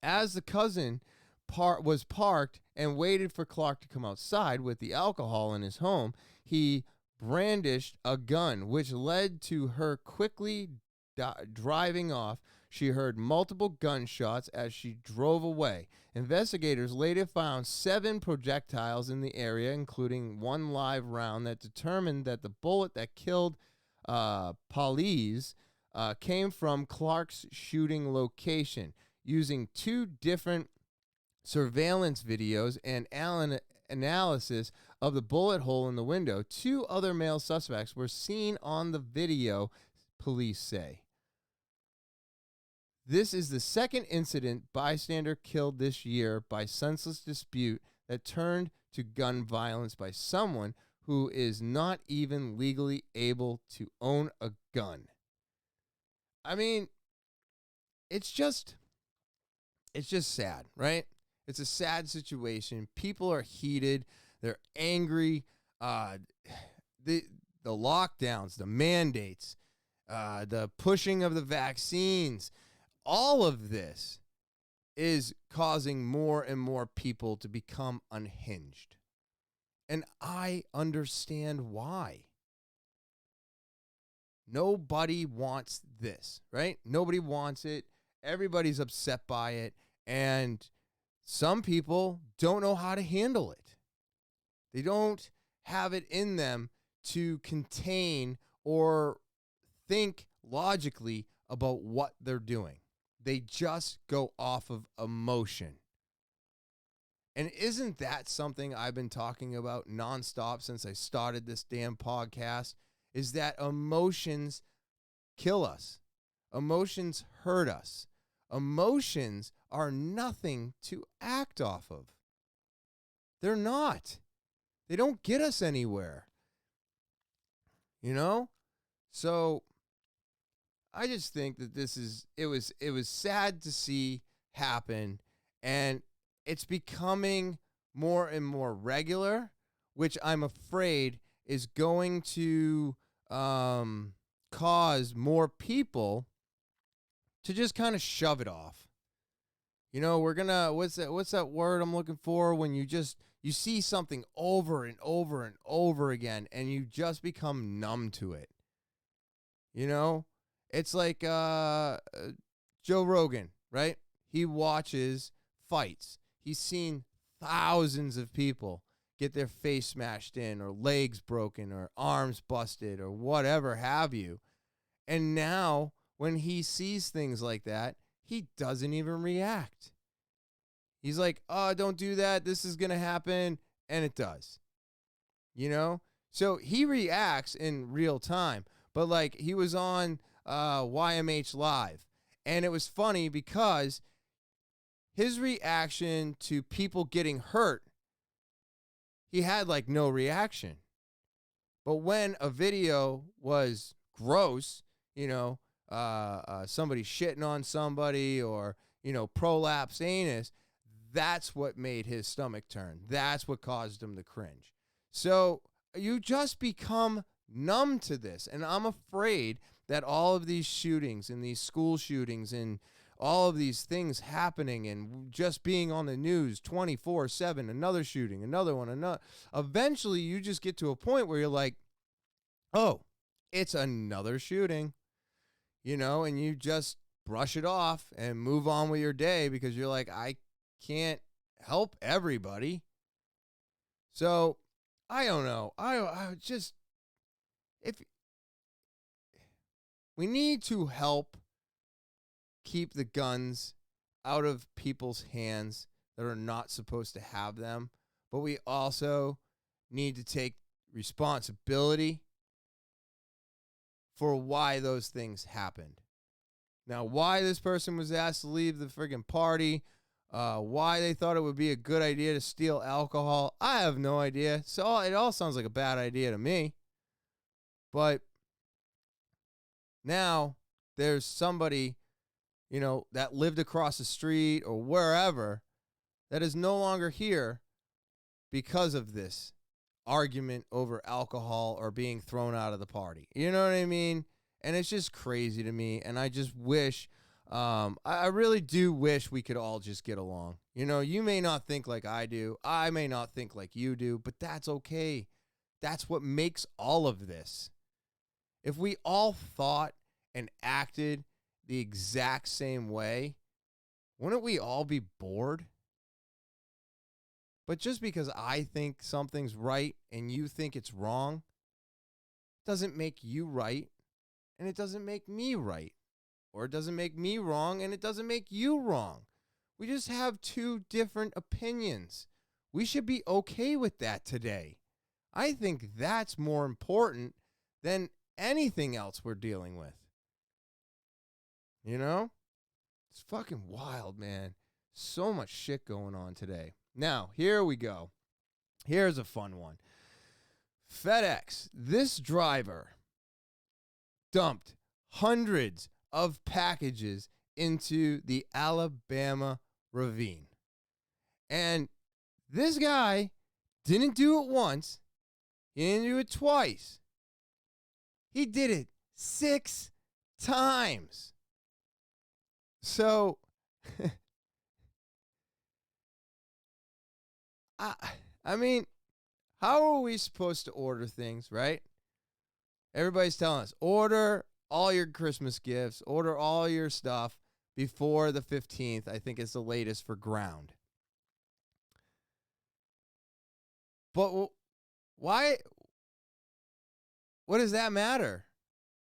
As the cousin was parked and waited for Clark to come outside with the alcohol in his home, he brandished a gun, which led to her quickly driving off. She heard multiple gunshots as she drove away. Investigators later found 7 projectiles in the area, including 1 live round that determined that the bullet that killed Paulies came from Clark's shooting location. Using 2 different surveillance videos and analysis of the bullet hole in the window, 2 other male suspects were seen on the video, police say. This is the second incident bystander killed this year by senseless dispute that turned to gun violence by someone who is not even legally able to own a gun. I mean, it's just sad, right? It's a sad situation. People are heated. They're angry. The lockdowns, the mandates, the pushing of the vaccines, all of this is causing more and more people to become unhinged. And I understand why. Nobody wants this, right? Nobody wants it. Everybody's upset by it. And some people don't know how to handle it. They don't have it in them to contain or think logically about what they're doing. They just go off of emotion. And isn't that something I've been talking about nonstop since I started this damn podcast? Is that emotions kill us. Emotions hurt us. Emotions are nothing to act off of. They're not. They don't get us anywhere. So I just think that it was sad to see happen, and it's becoming more and more regular, which I'm afraid is going to cause more people to just kind of shove it off. We're gonna, what's that word I'm looking for when you see something over and over and over again and you just become numb to it. It's like Joe Rogan, right? He watches fights. He's seen thousands of people get their face smashed in or legs broken or arms busted or whatever have you. And now when he sees things like that, he doesn't even react. He's like, oh, don't do that. This is going to happen. And it does. So he reacts in real time. But like he was on YMH Live. And it was funny because his reaction to people getting hurt, he had like no reaction. But when a video was gross, somebody shitting on somebody or, prolapse anus, that's what made his stomach turn. That's what caused him to cringe. So you just become numb to this. And I'm afraid that all of these shootings and these school shootings and all of these things happening and just being on the news 24/7, another shooting, another one, another. Eventually, you just get to a point where you're like, oh, it's another shooting, and you just brush it off and move on with your day because you're like, I can't help everybody. So I don't know. I just, if we need to help keep the guns out of people's hands that are not supposed to have them, but we also need to take responsibility for why those things happened. Now, why this person was asked to leave the friggin' party, why they thought it would be a good idea to steal alcohol, I have no idea. So it all sounds like a bad idea to me. But now there's somebody, that lived across the street or wherever that is no longer here because of this argument over alcohol or being thrown out of the party. You know what I mean? And it's just crazy to me. And I just wish, I really do wish we could all just get along. You may not think like I do. I may not think like you do, but that's okay. That's what makes all of this. If we all thought and acted the exact same way, wouldn't we all be bored? But just because I think something's right and you think it's wrong doesn't make you right, and it doesn't make me right. Or it doesn't make me wrong, and it doesn't make you wrong. We just have two different opinions. We should be okay with that today. I think that's more important than anything else we're dealing with. It's fucking wild, man. So much shit going on today. Now, here we go. Here's a fun one. FedEx, this driver dumped hundreds of packages into the Alabama ravine. And this guy didn't do it once. He didn't do it twice. He did it 6 times. So, I mean, how are we supposed to order things, right? Everybody's telling us, order all your Christmas gifts, order all your stuff before the 15th. I think is the latest for ground. But why? What does that matter,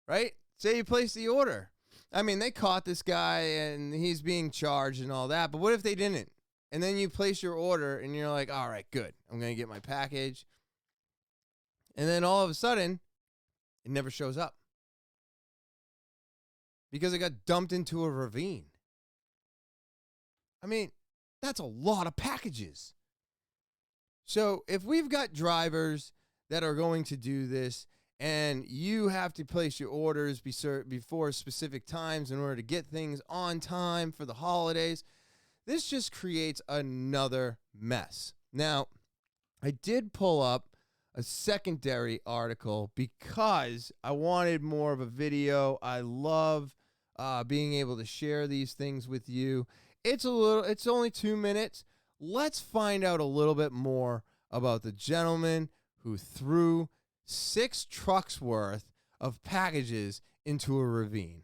right? Say you place the order. I mean, they caught this guy and he's being charged and all that, but what if they didn't? And then you place your order and you're like, all right, good. I'm going to get my package. And then all of a sudden, it never shows up because it got dumped into a ravine. I mean, that's a lot of packages. So if we've got drivers that are going to do this and you have to place your orders before specific times in order to get things on time for the holidays, this just creates another mess. Now, I did pull up a secondary article because I wanted more of a video. I love being able to share these things with you. It's only 2 minutes. Let's find out a little bit more about the gentleman who threw 6 trucks worth of packages into a ravine.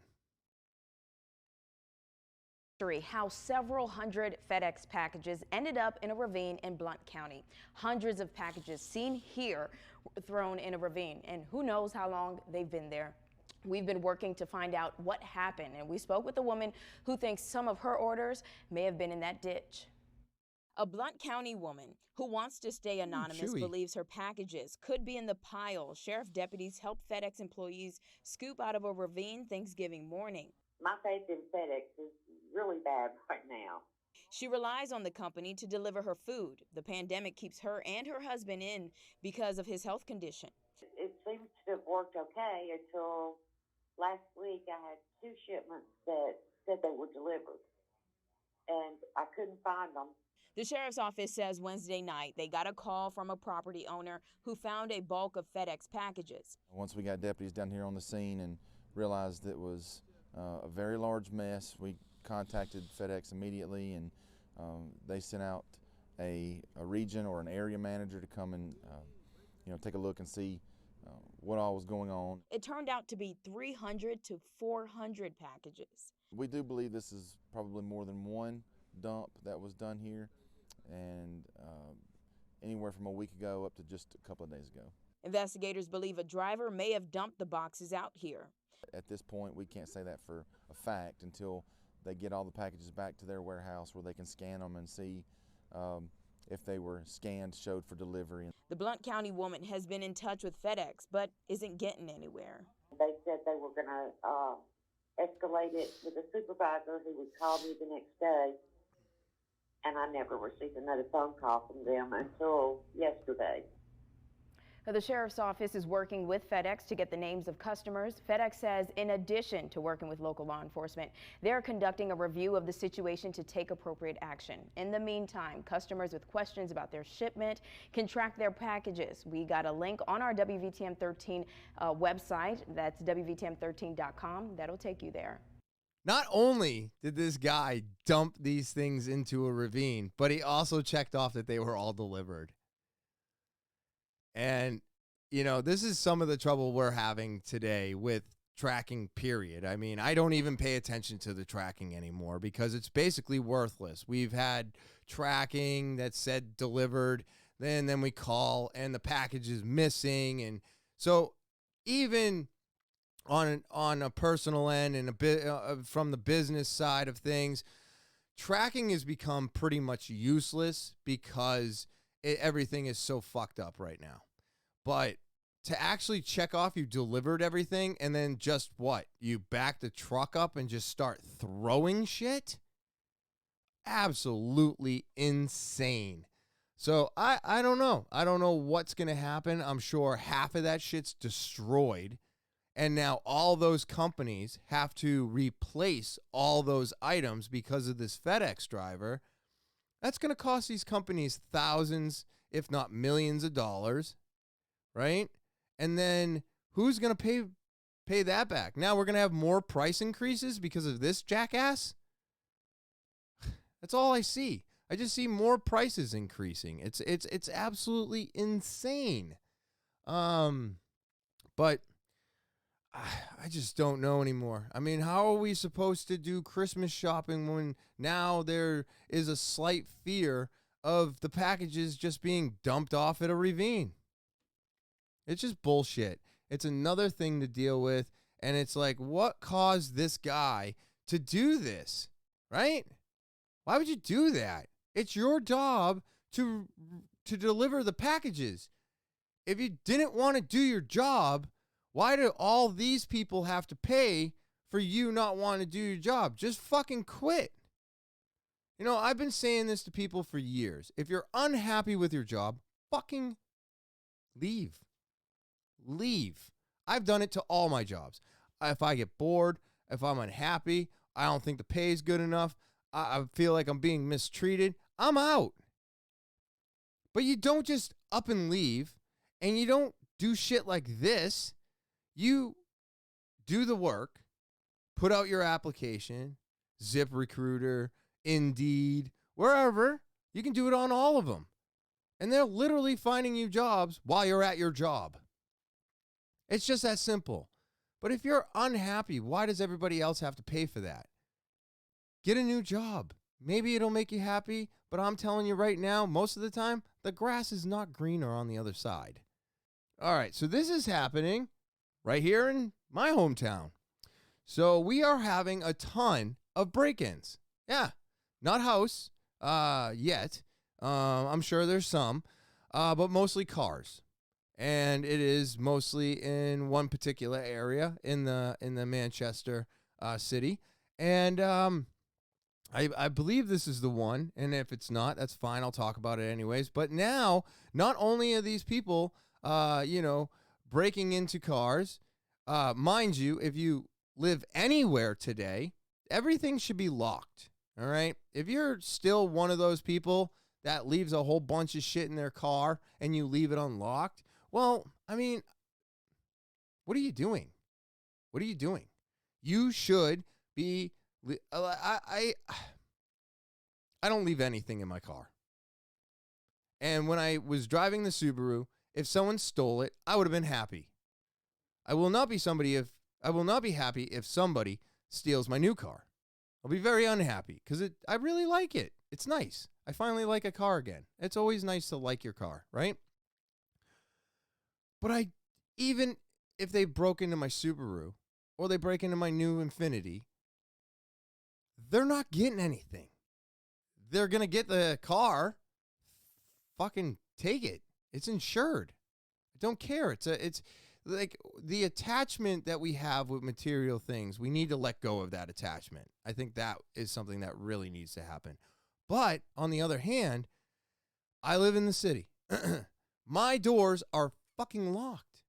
How several hundred FedEx packages ended up in a ravine in Blount County. Hundreds of packages seen here were thrown in a ravine, and who knows how long they've been there. We've been working to find out what happened, and we spoke with a woman who thinks some of her orders may have been in that ditch. A Blount County woman who wants to stay anonymous believes her packages could be in the pile sheriff deputies helped FedEx employees scoop out of a ravine Thanksgiving morning. My faith in FedEx is really bad right now. She relies on the company to deliver her food. The pandemic keeps her and her husband in because of his health condition. It seems to have worked okay until Last week I had 2 shipments that said they were delivered, and I couldn't find them. The sheriff's office says Wednesday night they got a call from a property owner who found a bulk of FedEx packages. Once we got deputies down here on the scene and realized it was a very large mess, we contacted FedEx immediately, and they sent out a region or an area manager to come and take a look and see what all was going on. It turned out to be 300 to 400 packages. We do believe this is probably more than one dump that was done here, and anywhere from a week ago up to just a couple of days ago. Investigators believe a driver may have dumped the boxes out here. At this point, we can't say that for a fact until they get all the packages back to their warehouse where they can scan them and see if they were scanned, showed for delivery. The Blount County woman has been in touch with FedEx, but isn't getting anywhere. They said they were going to escalate it with a supervisor who would call me the next day, and I never received another phone call from them until yesterday. The sheriff's office is working with FedEx to get the names of customers. FedEx says in addition to working with local law enforcement, they're conducting a review of the situation to take appropriate action. In the meantime, customers with questions about their shipment can track their packages. We got a link on our WVTM 13 website. That's WVTM13.com. That'll take you there. Not only did this guy dump these things into a ravine, but he also checked off that they were all delivered. And, this is some of the trouble we're having today with tracking, period. I mean, I don't even pay attention to the tracking anymore because it's basically worthless. We've had tracking that said delivered, then we call and the package is missing. And so even on a personal end and a bit from the business side of things, tracking has become pretty much useless because everything is so fucked up right now. But to actually check off you delivered everything and then just what? You back the truck up and just start throwing shit? Absolutely insane. So I don't know. I don't know what's going to happen. I'm sure half of that shit's destroyed. And now all those companies have to replace all those items because of this FedEx driver. That's going to cost these companies thousands, if not millions of dollars, right? And then who's going to pay that back? Now we're going to have more price increases because of this jackass? That's all I see. I just see more prices increasing. It's absolutely insane. But I just don't know anymore. I mean, how are we supposed to do Christmas shopping when now there is a slight fear of the packages just being dumped off at a ravine? It's just bullshit. It's another thing to deal with. And it's like, what caused this guy to do this? Right? Why would you do that? It's your job to deliver the packages. If you didn't want to do your job, why do all these people have to pay for you not wanting to do your job? Just fucking quit. I've been saying this to people for years. If you're unhappy with your job, fucking leave. Leave. I've done it to all my jobs. If I get bored, if I'm unhappy, I don't think the pay is good enough, I feel like I'm being mistreated, I'm out. But you don't just up and leave, and you don't do shit like this. You do the work, put out your application, ZipRecruiter, Indeed, wherever. You can do it on all of them. And they're literally finding you jobs while you're at your job. It's just that simple. But if you're unhappy, why does everybody else have to pay for that? Get a new job. Maybe it'll make you happy, but I'm telling you right now, most of the time, the grass is not greener on the other side. All right, so this is happening right here in my hometown. So we are having a ton of break-ins. Yeah, not house yet. I'm sure there's some, but mostly cars. And it is mostly in one particular area in the Manchester city. And I believe this is the one. And if it's not, that's fine. I'll talk about it anyways. But now, not only are these people, breaking into cars, Mind you, if you live anywhere today, everything should be locked. All right. If you're still one of those people that leaves a whole bunch of shit in their car and you leave it unlocked, well, I mean, what are you doing? What are you doing? You should be. I don't leave anything in my car. And when I was driving the Subaru, if someone stole it, I would have been happy. I will not be happy if somebody steals my new car. I'll be very unhappy because I really like it. It's nice. I finally like a car again. It's always nice to like your car, right? But even if they broke into my Subaru or they break into my new Infiniti, they're not getting anything. They're going to get the car. Fucking take it. It's insured. I don't care. It's like the attachment that we have with material things. We need to let go of that attachment. I think that is something that really needs to happen. But on the other hand, I live in the city. My doors are fucking locked.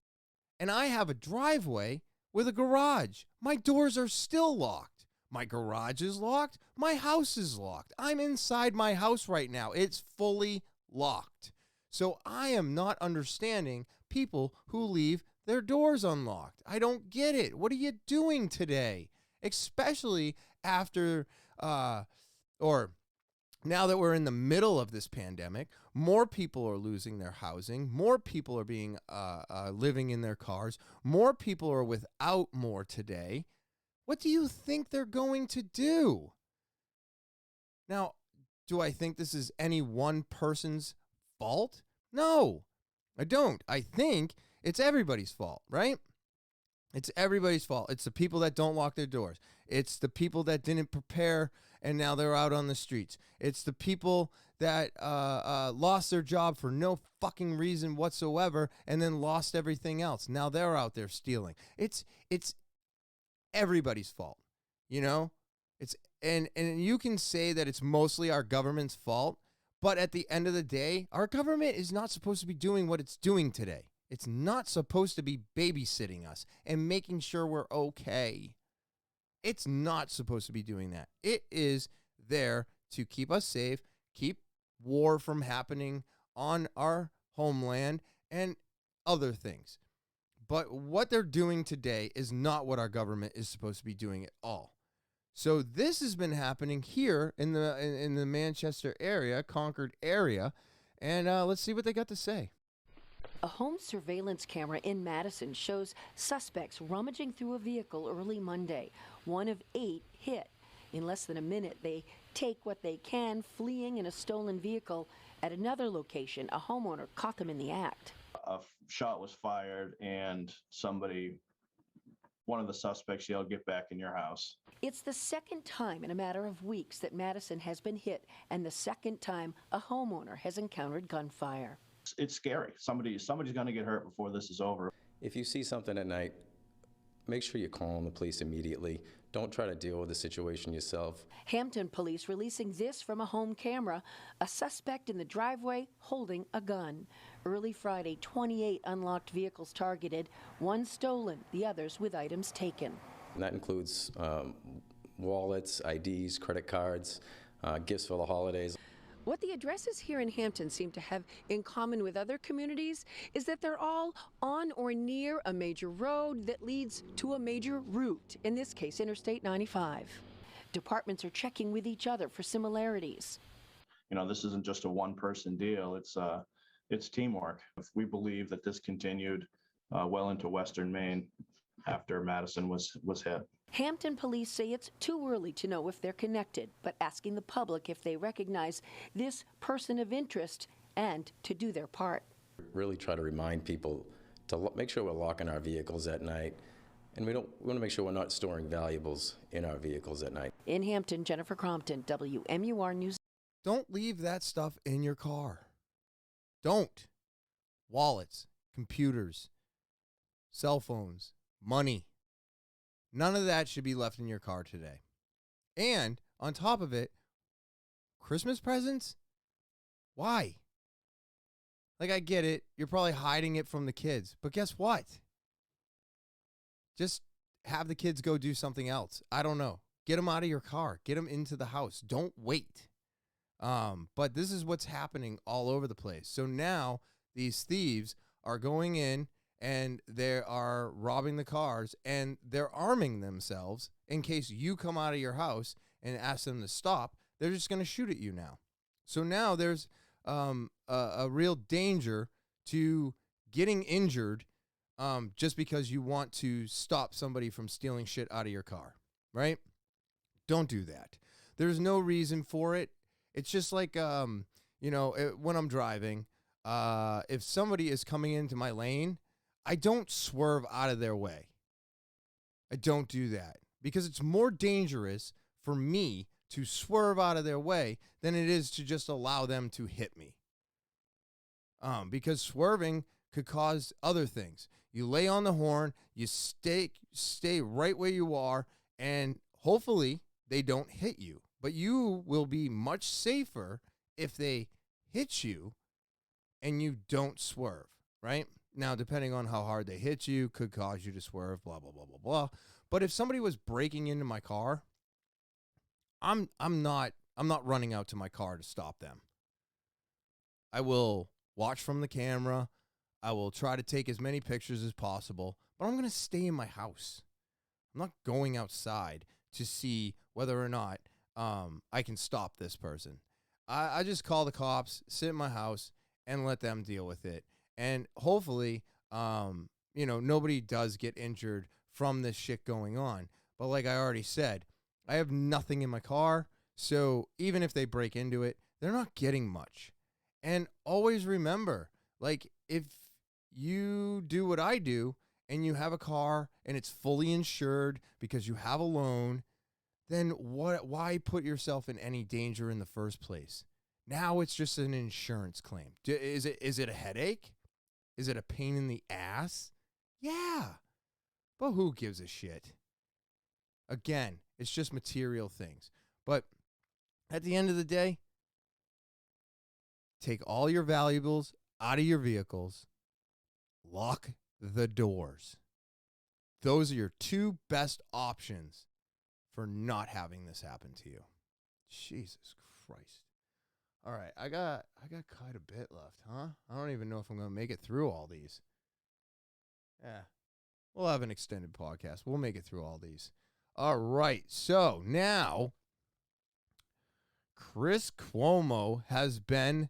And I have a driveway with a garage. My doors are still locked. My garage is locked. My house is locked. I'm inside my house right now. It's fully locked. So I am not understanding people who leave their doors unlocked. I don't get it. What are you doing today? Especially after, or now that we're in the middle of this pandemic, more people are losing their housing. More people are being living in their cars. More people are without more today. What do you think they're going to do? Now, do I think this is any one person's fault? No, I don't. I think it's everybody's fault, right? It's everybody's fault. It's the people that don't lock their doors. It's the people that didn't prepare and now they're out on the streets. It's the people that lost their job for no fucking reason whatsoever and then lost everything else. Now they're out there stealing. It's everybody's fault, you know? And you can say that it's mostly our government's fault, but at the end of the day, our government is not supposed to be doing what it's doing today. It's not supposed to be babysitting us and making sure we're okay. It's not supposed to be doing that. It is there to keep us safe, keep war from happening on our homeland, and other things. But what they're doing today is not what our government is supposed to be doing at all. So this has been happening here in the Manchester area, Concord area, and let's see what they got to say. A home surveillance camera in Madison shows suspects rummaging through a vehicle early Monday. 1 of 8 hit. In less than a minute, they take what they can, fleeing in a stolen vehicle. At another location, a homeowner caught them in the act. A shot was fired and one of the suspects yelled, "Get back in your house." It's the second time in a matter of weeks that Madison has been hit, and the second time a homeowner has encountered gunfire. It's scary. Somebody's going to get hurt before this is over. If you see something at night, make sure you call the police immediately. Don't try to deal with the situation yourself. Hampton police releasing this from a home camera, a suspect in the driveway holding a gun. Early Friday, 28 unlocked vehicles targeted, 1 stolen, the others with items taken. And that includes wallets, IDs, credit cards, gifts for the holidays. What the addresses here in Hampton seem to have in common with other communities is that they're all on or near a major road that leads to a major route, in this case, Interstate 95. Departments are checking with each other for similarities. You know, this isn't just a one-person deal. It's teamwork. If we believe that this continued well into Western Maine after Madison was hit. Hampton police say it's too early to know if they're connected, but asking the public if they recognize this person of interest and to do their part. Really try to remind people to make sure we're locking our vehicles at night, and we want to make sure we're not storing valuables in our vehicles at night. In Hampton, Jennifer Crompton, WMUR News. Don't leave that stuff in your car. Don't. Wallets, computers, cell phones, money. None of that should be left in your car today. And on top of it, Christmas presents? Why? Like, I get it. You're probably hiding it from the kids. But guess what? just have the kids go do something else. I don't know. Get them out of your car. Get them into the house. Don't wait. But this is what's happening all over the place. So now these thieves are going in and they are robbing the cars and they're arming themselves in case you come out of your house and ask them to stop. They're just going to shoot at you now. So now there's a real danger to getting injured just because you want to stop somebody from stealing shit out of your car, right? Don't do that. There's no reason for it. It's just like, when I'm driving, if somebody is coming into my lane, I don't swerve out of their way. I don't do that because it's more dangerous for me to swerve out of their way than it is to just allow them to hit me. Because swerving could cause other things. You lay on the horn, you stay right where you are, and hopefully they don't hit you. But you will be much safer if they hit you and you don't swerve, right? Now, depending on how hard they hit you, could cause you to swerve, blah, blah, blah, blah, blah. But if somebody was breaking into my car, I'm not running out to my car to stop them. I will watch from the camera. I will try to take as many pictures as possible, but I'm going to stay in my house. I'm not going outside to see whether or not I can stop this person. I just call the cops, sit in my house, and let them deal with it. And hopefully, nobody does get injured from this shit going on. But like I already said, I have nothing in my car, so even if they break into it, they're not getting much. And always remember, like, if you do what I do and you have a car and it's fully insured because you have a loan, then why put yourself in any danger in the first place? Now it's just an insurance claim. Is it a headache? Is it a pain in the ass? Yeah. But who gives a shit? Again, it's just material things. But at the end of the day, take all your valuables out of your vehicles. Lock the doors. Those are your two best options for not having this happen to you. Jesus Christ. All right, I got quite a bit left, huh? I don't even know if I'm going to make it through all these. Yeah. We'll have an extended podcast. We'll make it through all these. All right, so now Chris Cuomo has been,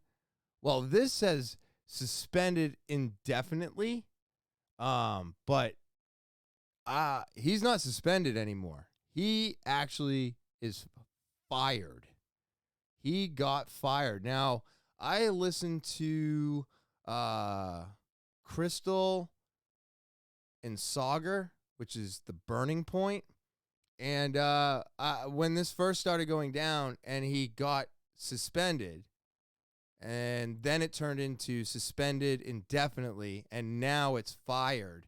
well, this says suspended indefinitely, but he's not suspended anymore. He actually is fired. He got fired. Now, I listened to Crystal and Sagar, which is the Burning Point. And when this first started going down and he got suspended, and then it turned into suspended indefinitely, and now it's fired.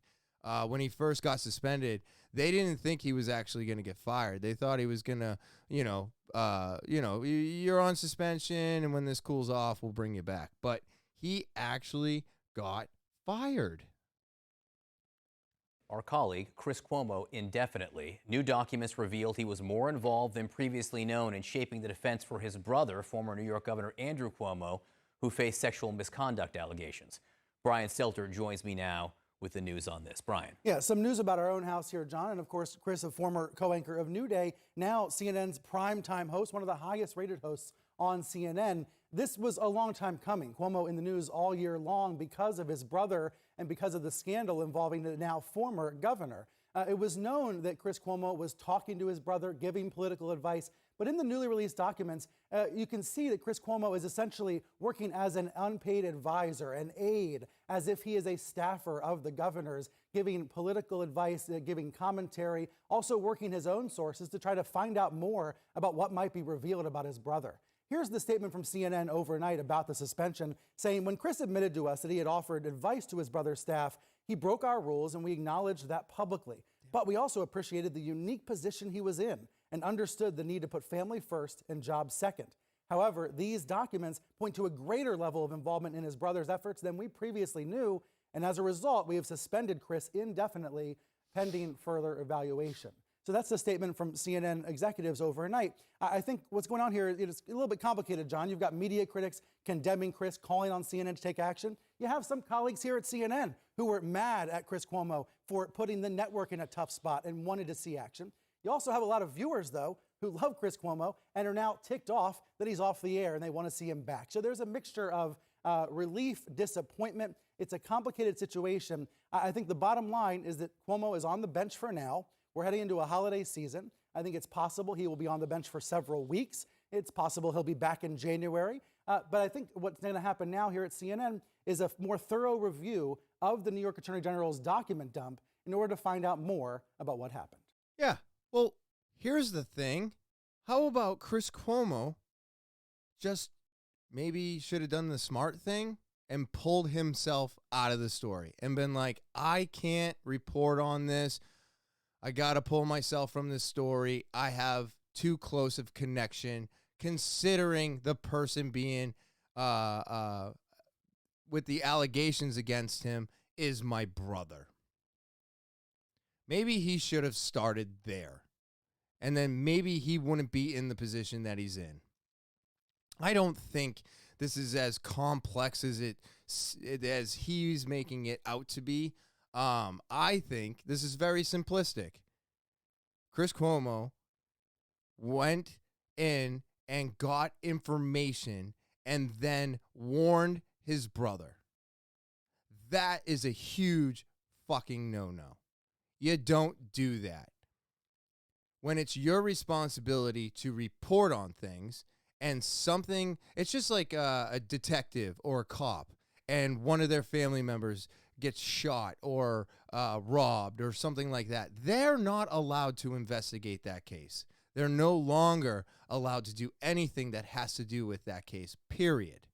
When he first got suspended, they didn't think he was actually going to get fired. They thought he was going to, you're on suspension, and when this cools off, we'll bring you back. But he actually got fired. Our colleague, Chris Cuomo, indefinitely. New documents revealed he was more involved than previously known in shaping the defense for his brother, former New York Governor Andrew Cuomo, who faced sexual misconduct allegations. Brian Stelter joins me now with the news on this. Brian. Yeah, some news about our own house here, John. And of course, Chris, a former co-anchor of New Day, now CNN's primetime host, one of the highest rated hosts on CNN. This was a long time coming. Cuomo in the news all year long because of his brother and because of the scandal involving the now former governor. It was known that Chris Cuomo was talking to his brother, giving political advice. But in the newly released documents, you can see that Chris Cuomo is essentially working as an unpaid advisor, an aide, as if he is a staffer of the governor's, giving political advice, giving commentary, also working his own sources to try to find out more about what might be revealed about his brother. Here's the statement from CNN overnight about the suspension, saying, when Chris admitted to us that he had offered advice to his brother's staff, he broke our rules and we acknowledged that publicly. But we also appreciated the unique position he was in and understood the need to put family first and job second. However, these documents point to a greater level of involvement in his brother's efforts than we previously knew, and as a result, we have suspended Chris indefinitely pending further evaluation. So that's the statement from CNN executives overnight. I think what's going on here is a little bit complicated, John. You've got media critics condemning Chris, calling on CNN to take action. You have some colleagues here at CNN who were mad at Chris Cuomo for putting the network in a tough spot and wanted to see action. You also have a lot of viewers, though, who love Chris Cuomo and are now ticked off that he's off the air and they want to see him back. So there's a mixture of relief, disappointment. It's a complicated situation. I think the bottom line is that Cuomo is on the bench for now. We're heading into a holiday season. I think it's possible he will be on the bench for several weeks. It's possible he'll be back in January. But I think what's going to happen now here at CNN is a more thorough review of the New York Attorney General's document dump in order to find out more about what happened. Yeah. Well, here's the thing. How about Chris Cuomo just maybe should have done the smart thing and pulled himself out of the story and been like, I can't report on this. I got to pull myself from this story. I have too close of connection, considering the person being with the allegations against him is my brother. Maybe he should have started there. And then maybe he wouldn't be in the position that he's in. I don't think this is as complex as he's making it out to be. I think this is very simplistic. Chris Cuomo went in and got information and then warned his brother. That is a huge fucking no-no. You don't do that. When it's your responsibility to report on things and something, it's just like a detective or a cop and one of their family members gets shot or robbed or something like that. They're not allowed to investigate that case. They're no longer allowed to do anything that has to do with that case, period.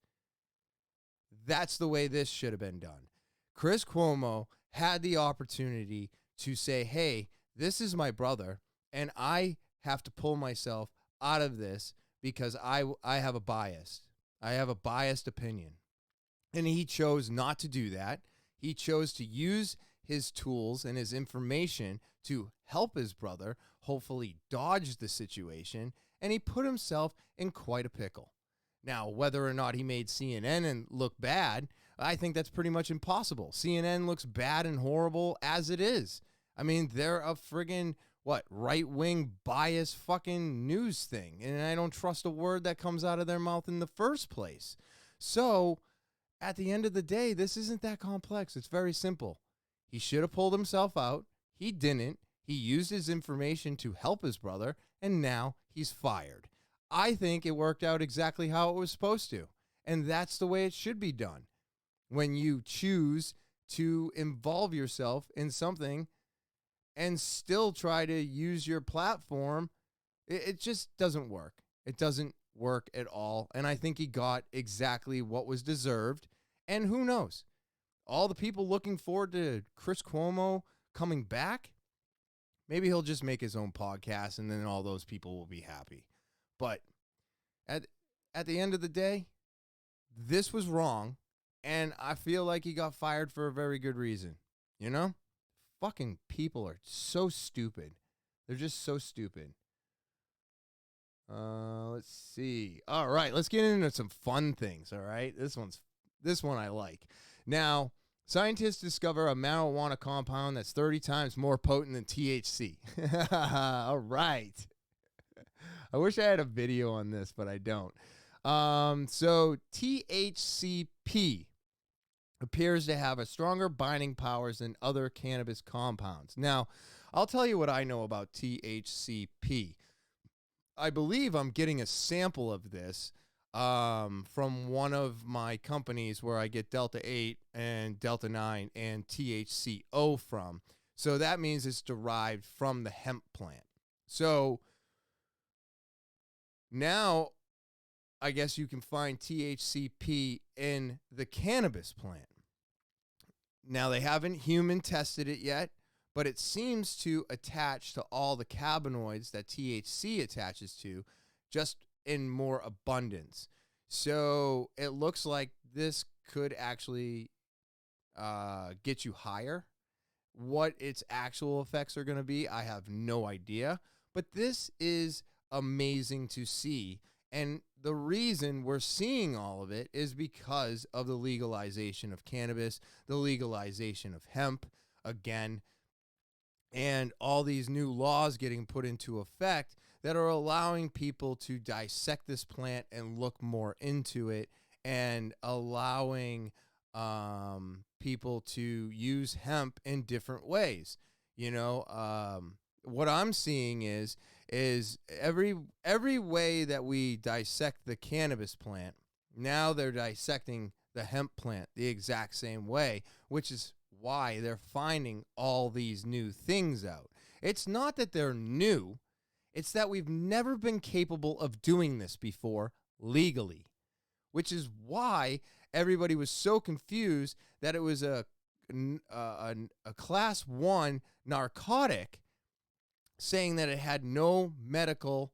That's the way this should have been done. Chris Cuomo had the opportunity to say, hey, this is my brother, and I have to pull myself out of this because I have a bias. I have a biased opinion. And he chose not to do that. He chose to use his tools and his information to help his brother hopefully dodge the situation, and he put himself in quite a pickle. Now, whether or not he made CNN and look bad, I think that's pretty much impossible. CNN looks bad and horrible as it is. I mean, they're a friggin' right-wing bias fucking news thing, and I don't trust a word that comes out of their mouth in the first place. So, at the end of the day, this isn't that complex. It's very simple. He should have pulled himself out. He didn't. He used his information to help his brother, and now he's fired. I think it worked out exactly how it was supposed to, and that's the way it should be done. When you choose to involve yourself in something and still try to use your platform, it just doesn't work. It doesn't work at all, and I think he got exactly what was deserved. And who knows? All the people looking forward to Chris Cuomo coming back, maybe he'll just make his own podcast and then all those people will be happy. But at the end of the day, this was wrong, and I feel like he got fired for a very good reason. You know? Fucking people are so stupid. They're just so stupid. Let's see. All right, let's get into some fun things, all right? This one I like. Now, scientists discover a marijuana compound that's 30 times more potent than THC. All right. I wish I had a video on this, but I don't. So THCP appears to have a stronger binding powers than other cannabis compounds. Now, I'll tell you what I know about THCP. I believe I'm getting a sample of this from one of my companies where I get Delta 8 and Delta 9 and THCO from. So that means it's derived from the hemp plant. So now I guess you can find THCP in the cannabis plant. Now, they haven't human tested it yet, but it seems to attach to all the cannabinoids that THC attaches to, just in more abundance. So it looks like this could actually get you higher What its actual effects are going to be, I have no idea. But this is amazing to see. And the reason we're seeing all of it is because of the legalization of cannabis, the legalization of hemp, again, and all these new laws getting put into effect that are allowing people to dissect this plant and look more into it, and allowing people to use hemp in different ways. What I'm seeing is every way that we dissect the cannabis plant, now they're dissecting the hemp plant the exact same way, which is why they're finding all these new things out. It's not that they're new, it's that we've never been capable of doing this before legally, which is why everybody was so confused that it was a class 1 narcotic, saying that it had no medical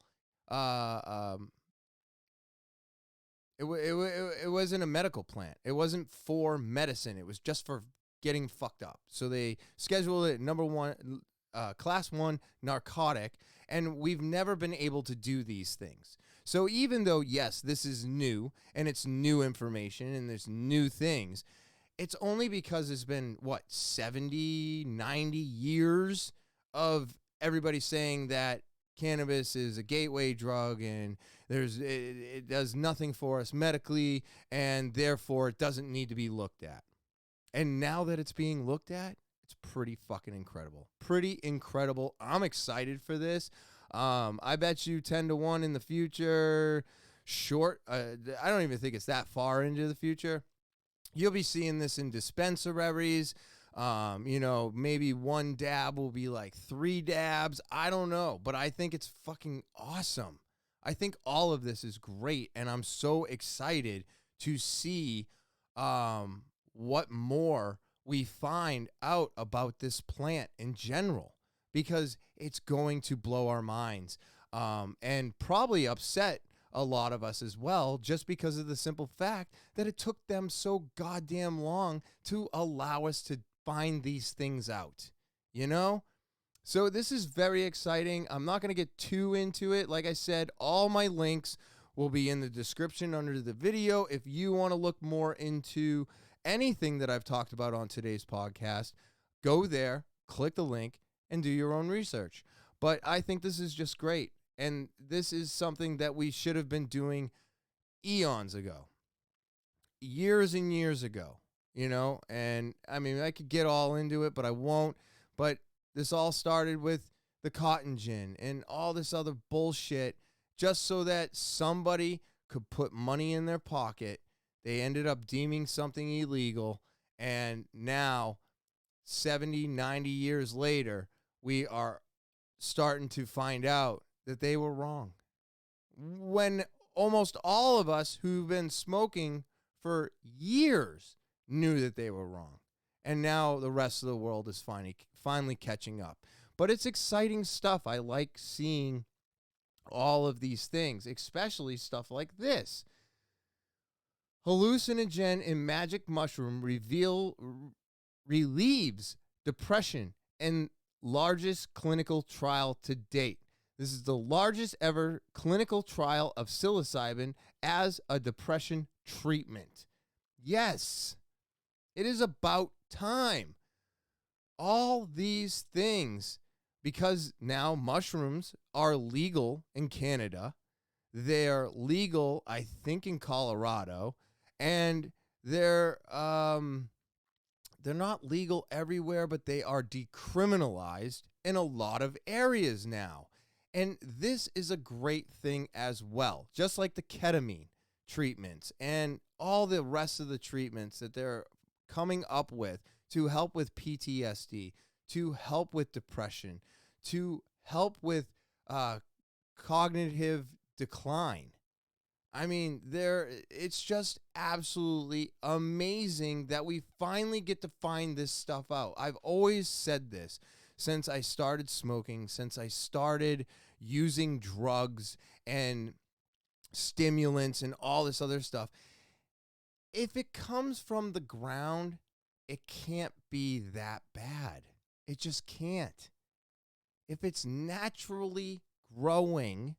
it wasn't a medical plant. It wasn't for medicine. It was just for getting fucked up. So they scheduled it number 1 class 1 narcotic, and we've never been able to do these things. So even though, yes, this is new and it's new information and there's new things, it's only because it's been, 70, 90 years of everybody saying that cannabis is a gateway drug and it does nothing for us medically, and therefore it doesn't need to be looked at. And now that it's being looked at, it's pretty fucking incredible. Pretty incredible. I'm excited for this. I bet you 10-1 in the future. I don't even think it's that far into the future. You'll be seeing this in dispensaries. Maybe 1 dab will be like 3 dabs. I don't know, but I think it's fucking awesome. I think all of this is great, and I'm so excited to see what more we find out about this plant in general, because it's going to blow our minds and probably upset a lot of us as well, just because of the simple fact that it took them so goddamn long to allow us to find these things out, So this is very exciting. I'm not going to get too into it. Like I said, all my links will be in the description under the video. If you want to look more into anything that I've talked about on today's podcast, go there, click the link, and do your own research. But I think this is just great. And this is something that we should have been doing eons ago, years and years ago, and I mean, I could get all into it, but I won't. But this all started with the cotton gin and all this other bullshit, just so that somebody could put money in their pocket. They ended up deeming something illegal, and now 70, 90 years later, we are starting to find out that they were wrong. When almost all of us who've been smoking for years knew that they were wrong. And now the rest of the world is finally catching up. But it's exciting stuff. I like seeing all of these things, especially stuff like this. Hallucinogen in magic mushroom relieves depression and largest clinical trial to date. This is the largest ever clinical trial of psilocybin as a depression treatment. Yes, it is about time. All these things, because now mushrooms are legal in Canada. They're legal, I think, in Colorado, and they're not legal everywhere, but they are decriminalized in a lot of areas now. And this is a great thing as well, just like the ketamine treatments and all the rest of the treatments that they're coming up with to help with PTSD, to help with depression, to help with cognitive decline. I mean, it's just absolutely amazing that we finally get to find this stuff out. I've always said this since I started smoking, since I started using drugs and stimulants and all this other stuff. If it comes from the ground, it can't be that bad. It just can't. If it's naturally growing,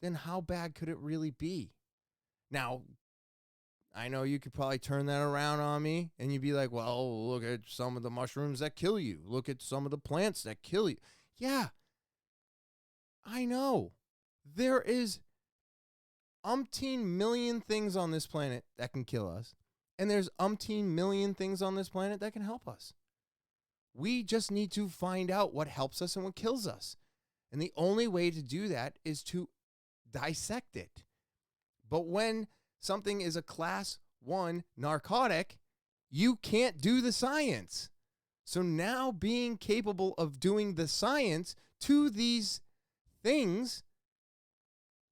then how bad could it really be? Now, I know you could probably turn that around on me and you'd be like, well, look at some of the mushrooms that kill you. Look at some of the plants that kill you. Yeah, I know. There is umpteen million things on this planet that can kill us. And there's umpteen million things on this planet that can help us. We just need to find out what helps us and what kills us. And the only way to do that is to dissect it. But when something is a class 1 narcotic, you can't do the science. So now being capable of doing the science to these things,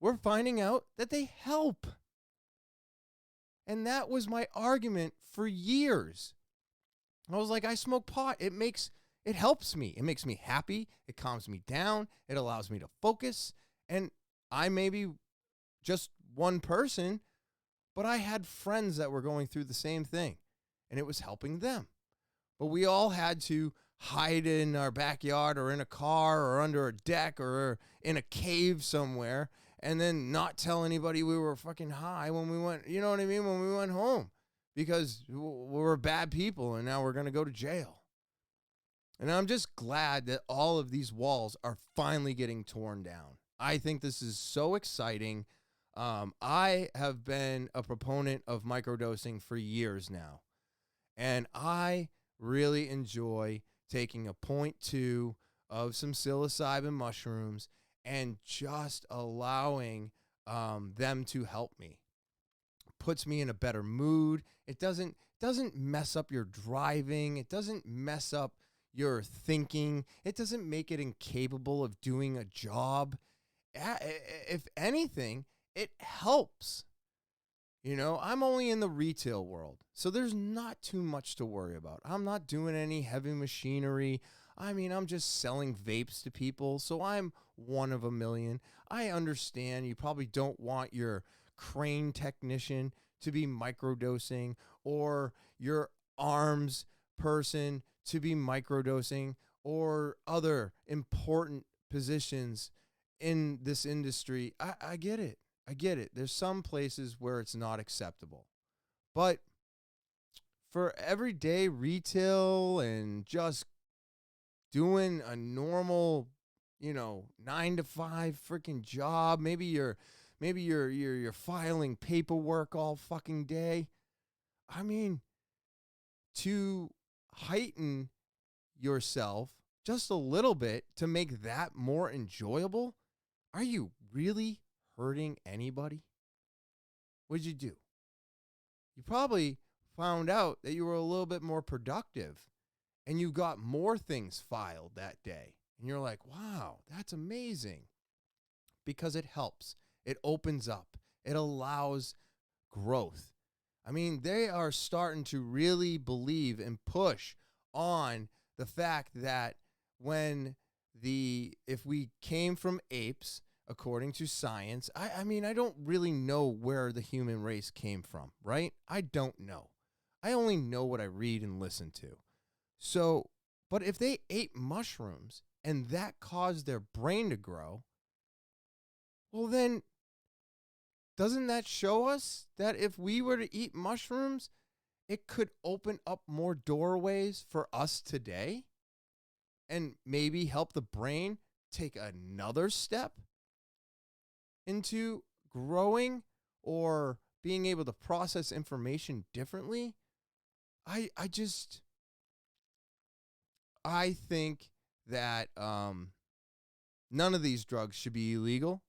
we're finding out that they help. And that was my argument for years. I was like, I smoke pot. It helps me. It makes me happy. It calms me down. It allows me to focus. And I may be just one person, but I had friends that were going through the same thing, and it was helping them. But we all had to hide in our backyard or in a car or under a deck or in a cave somewhere and then not tell anybody we were fucking high when we went, you know what I mean, when we went home, because we were bad people and now we're going to go to jail. And I'm just glad that all of these walls are finally getting torn down. I think this is so exciting. I have been a proponent of microdosing for years now, and I really enjoy taking a 0.2 of some psilocybin mushrooms and just allowing them to help me. Puts me in a better mood. It doesn't mess up your driving. It doesn't mess up your thinking. It doesn't make it incapable of doing a job. If anything, it helps. You know, I'm only in the retail world, so there's not too much to worry about. I'm not doing any heavy machinery. I mean, I'm just selling vapes to people, so I'm one of a million. I understand you probably don't want your crane technician to be microdosing or your arms person to be microdosing or other important positions in this industry. I get it. I get it. There's some places where it's not acceptable. But for everyday retail and just doing a normal, 9 to 5 freaking job, maybe you're filing paperwork all fucking day. I mean, to heighten yourself just a little bit to make that more enjoyable, are you really hurting anybody? What'd you do? You probably found out that you were a little bit more productive and you got more things filed that day. And you're like, wow, that's amazing. Because it helps. It opens up. It allows growth. I mean, they are starting to really believe and push on the fact that if we came from apes, according to science, I mean, I don't really know where the human race came from, right? I don't know. I only know what I read and listen to. So, but if they ate mushrooms and that caused their brain to grow, well then, doesn't that show us that if we were to eat mushrooms, it could open up more doorways for us today and maybe help the brain take another step into growing or being able to process information differently? I think that none of these drugs should be illegal.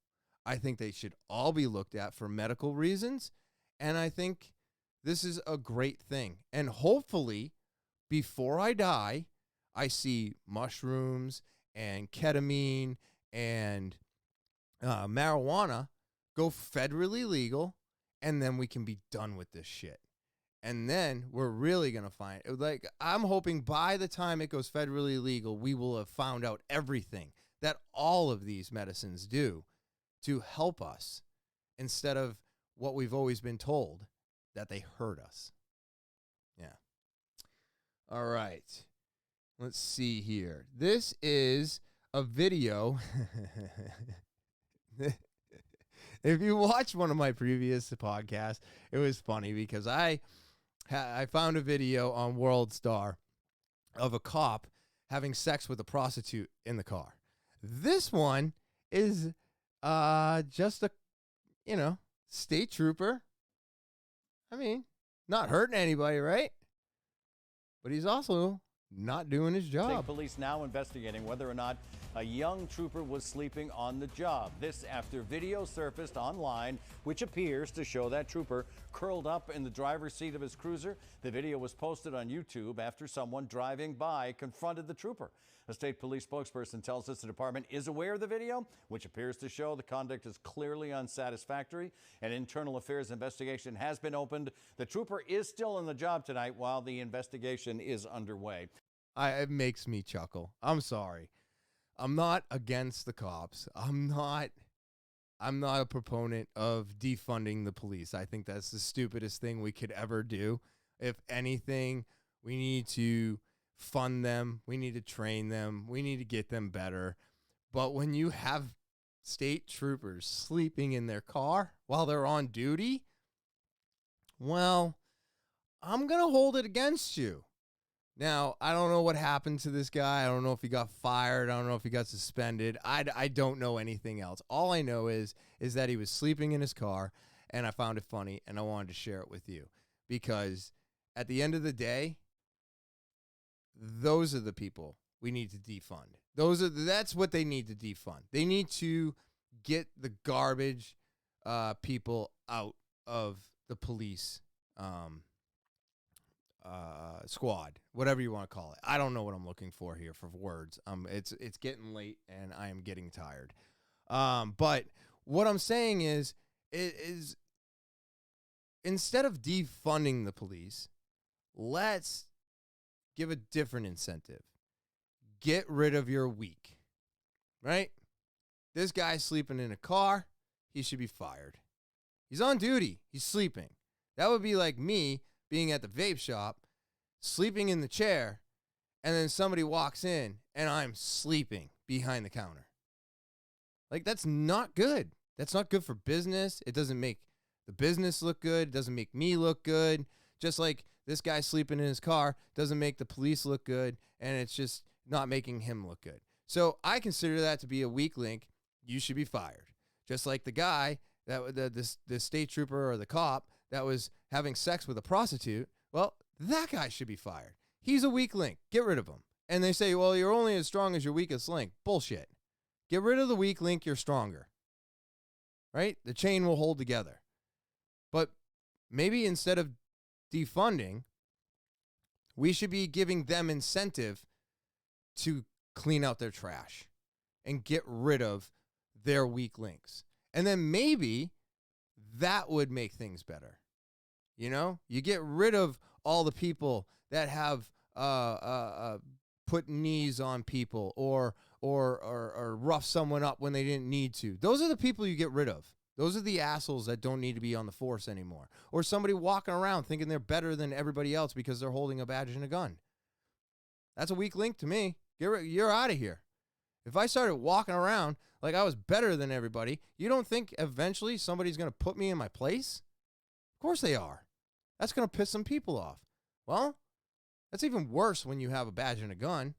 I think they should all be looked at for medical reasons. And I think this is a great thing. And hopefully, before I die, I see mushrooms and ketamine and marijuana go federally legal, and then we can be done with this shit. And then we're really going to find, like, I'm hoping by the time it goes federally legal, we will have found out everything that all of these medicines do to help us instead of what we've always been told, that they hurt us. Yeah. All right. Let's see here. This is a video. If you watch one of my previous podcasts, it was funny because I found a video on World Star of a cop having sex with a prostitute in the car. This one is just a, state trooper. I mean, not hurting anybody, right? But he's also not doing his job. State police now investigating whether or not a young trooper was sleeping on the job. This after video surfaced online, which appears to show that trooper curled up in the driver's seat of his cruiser. The video was posted on YouTube after someone driving by confronted the trooper. A state police spokesperson tells us the department is aware of the video, which appears to show the conduct is clearly unsatisfactory. An internal affairs investigation has been opened. The trooper is still on the job tonight while the investigation is underway. It makes me chuckle. I'm sorry. I'm not against the cops. I'm not a proponent of defunding the police. I think that's the stupidest thing we could ever do. If anything, we need to fund them. We need to train them. We need to get them better. But when you have state troopers sleeping in their car while they're on duty, well, I'm going to hold it against you. Now, I don't know what happened to this guy. I don't know if he got fired. I don't know if he got suspended. I don't know anything else. All I know is that he was sleeping in his car, and I found it funny, and I wanted to share it with you. Because at the end of the day, those are the people we need to defund. That's what they need to defund. They need to get the garbage people out of the police squad, whatever you want to call it. I don't know what I'm looking for here for words. It's getting late and I am getting tired. But what I'm saying is instead of defunding the police, let's give a different incentive. Get rid of your weak, right? This guy's sleeping in a car. He should be fired. He's on duty. He's sleeping. That would be like me being at the vape shop, sleeping in the chair, and then somebody walks in and I'm sleeping behind the counter. Like, that's not good. That's not good for business. It doesn't make the business look good. It doesn't make me look good. Just like this guy sleeping in his car doesn't make the police look good, and it's just not making him look good. So I consider that to be a weak link. You should be fired. Just like the guy, the state trooper or the cop that was having sex with a prostitute, well, that guy should be fired. He's a weak link. Get rid of him. And they say, well, you're only as strong as your weakest link. Bullshit. Get rid of the weak link, you're stronger. Right? The chain will hold together. But maybe instead of defunding, we should be giving them incentive to clean out their trash and get rid of their weak links. And then maybe that would make things better. You know, you get rid of all the people that have put knees on people or rough someone up when they didn't need to. Those are the people you get rid of. Those are the assholes that don't need to be on the force anymore. Or somebody walking around thinking they're better than everybody else because they're holding a badge and a gun. That's a weak link to me. You're out of here. If I started walking around like I was better than everybody, you don't think eventually somebody's going to put me in my place? Of course they are. That's going to piss some people off. Well, that's even worse when you have a badge and a gun.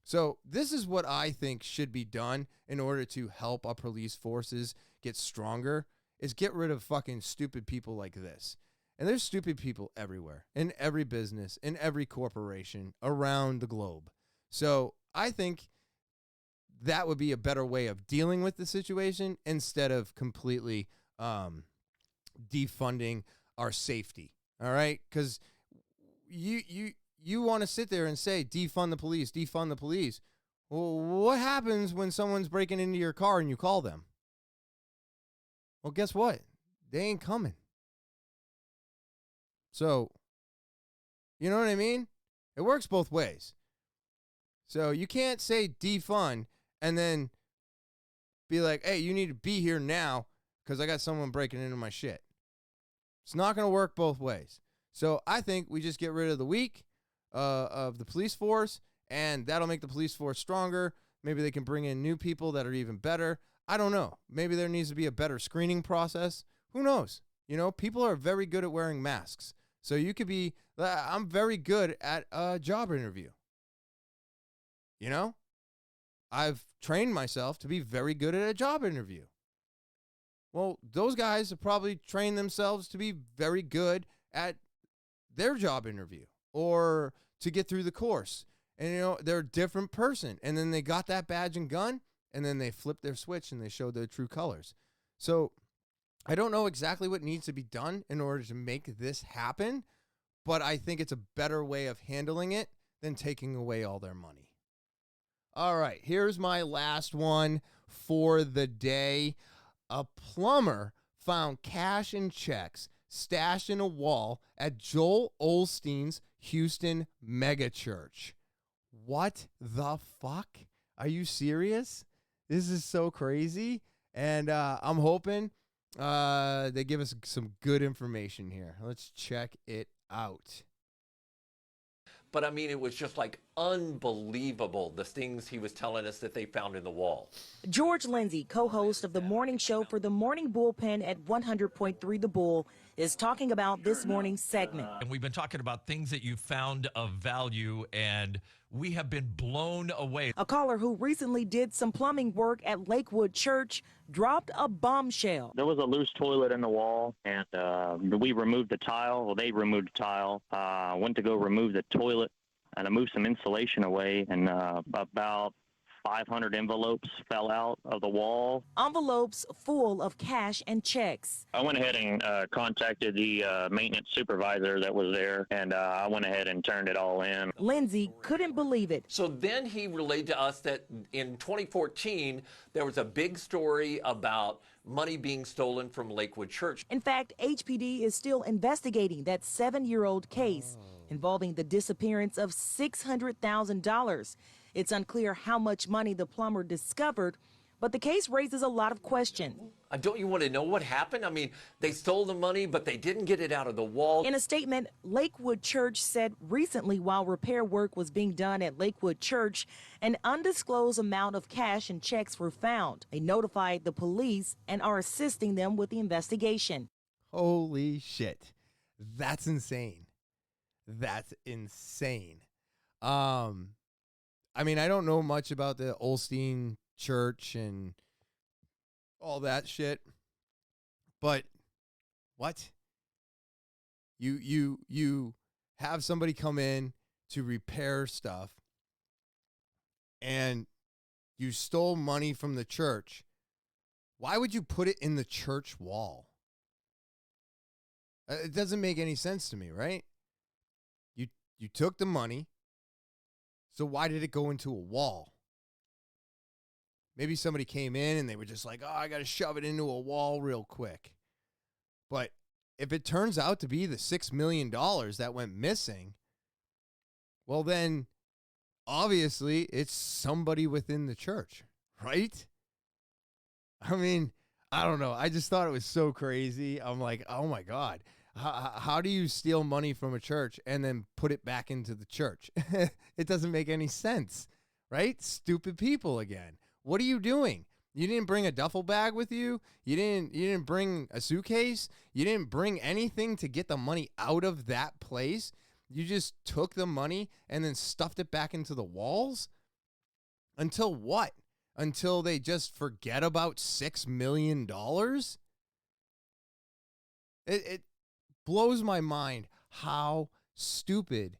So this is what I think should be done in order to help our police forces get stronger, is get rid of fucking stupid people like this. And there's stupid people everywhere, in every business, in every corporation, around the globe. So I think that would be a better way of dealing with the situation instead of completely defunding our safety. All right? Because you want to sit there and say, defund the police, defund the police. Well, what happens when someone's breaking into your car and you call them? Well, guess what? They ain't coming. So, you know what I mean? It works both ways. So you can't say defund and then be like, hey, you need to be here now because I got someone breaking into my shit. It's not going to work both ways. So I think we just get rid of the weak of the police force and that'll make the police force stronger. Maybe they can bring in new people that are even better. I don't know. Maybe there needs to be a better screening process. Who knows? You know, people are very good at wearing masks. So you could be, I'm very good at a job interview. You know, I've trained myself to be very good at a job interview. Well, those guys have probably trained themselves to be very good at their job interview or to get through the course. And, you know, they're a different person. And then they got that badge and gun, and then they flipped their switch and they showed their true colors. So I don't know exactly what needs to be done in order to make this happen, but I think it's a better way of handling it than taking away all their money. All right, here's my last one for the day. A plumber found cash and checks stashed in a wall at Joel Osteen's Houston megachurch. What the fuck? Are you serious? This is so crazy. And I'm hoping they give us some good information here. Let's check it out. But I mean, it was just like unbelievable, the things he was telling us that they found in the wall. George Lindsay, co-host of the morning show for the Morning Bullpen at 100.3 The Bull, is talking about this morning's segment. And we've been talking about things that you found of value, and we have been blown away. A caller who recently did some plumbing work at Lakewood Church dropped a bombshell. There was a loose toilet in the wall, and we removed the tile. Well, they removed the tile. Went to go remove the toilet, and I moved some insulation away, and about 500 envelopes fell out of the wall. Envelopes full of cash and checks. I went ahead and contacted the maintenance supervisor that was there, and I went ahead and turned it all in. Lindsay couldn't believe it. So then he relayed to us that in 2014, there was a big story about money being stolen from Lakewood Church. In fact, HPD is still investigating that 7-year-old case involving the disappearance of $600,000. It's unclear how much money the plumber discovered, but the case raises a lot of questions. Don't you want to know what happened? I mean, they stole the money, but they didn't get it out of the wall. In a statement, Lakewood Church said recently while repair work was being done at Lakewood Church, an undisclosed amount of cash and checks were found. They notified the police and are assisting them with the investigation. Holy shit. That's insane. That's insane. I mean, I don't know much about the Osteen Church and all that shit, but what? You have somebody come in to repair stuff, and you stole money from the church. Why would you put it in the church wall? It doesn't make any sense to me, right? You took the money. So why did it go into a wall? Maybe somebody came in and they were just like, oh, I got to shove it into a wall real quick. But if it turns out to be the $6 million that went missing, well, then obviously it's somebody within the church, right? I mean, I don't know. I just thought it was so crazy. I'm like, oh my God. How do you steal money from a church and then put it back into the church? It doesn't make any sense, right? Stupid people again. What are you doing? You didn't bring a duffel bag with you. You didn't bring a suitcase. You didn't bring anything to get the money out of that place. You just took the money and then stuffed it back into the walls? Until what? Until they just forget about $6 million? It blows my mind how stupid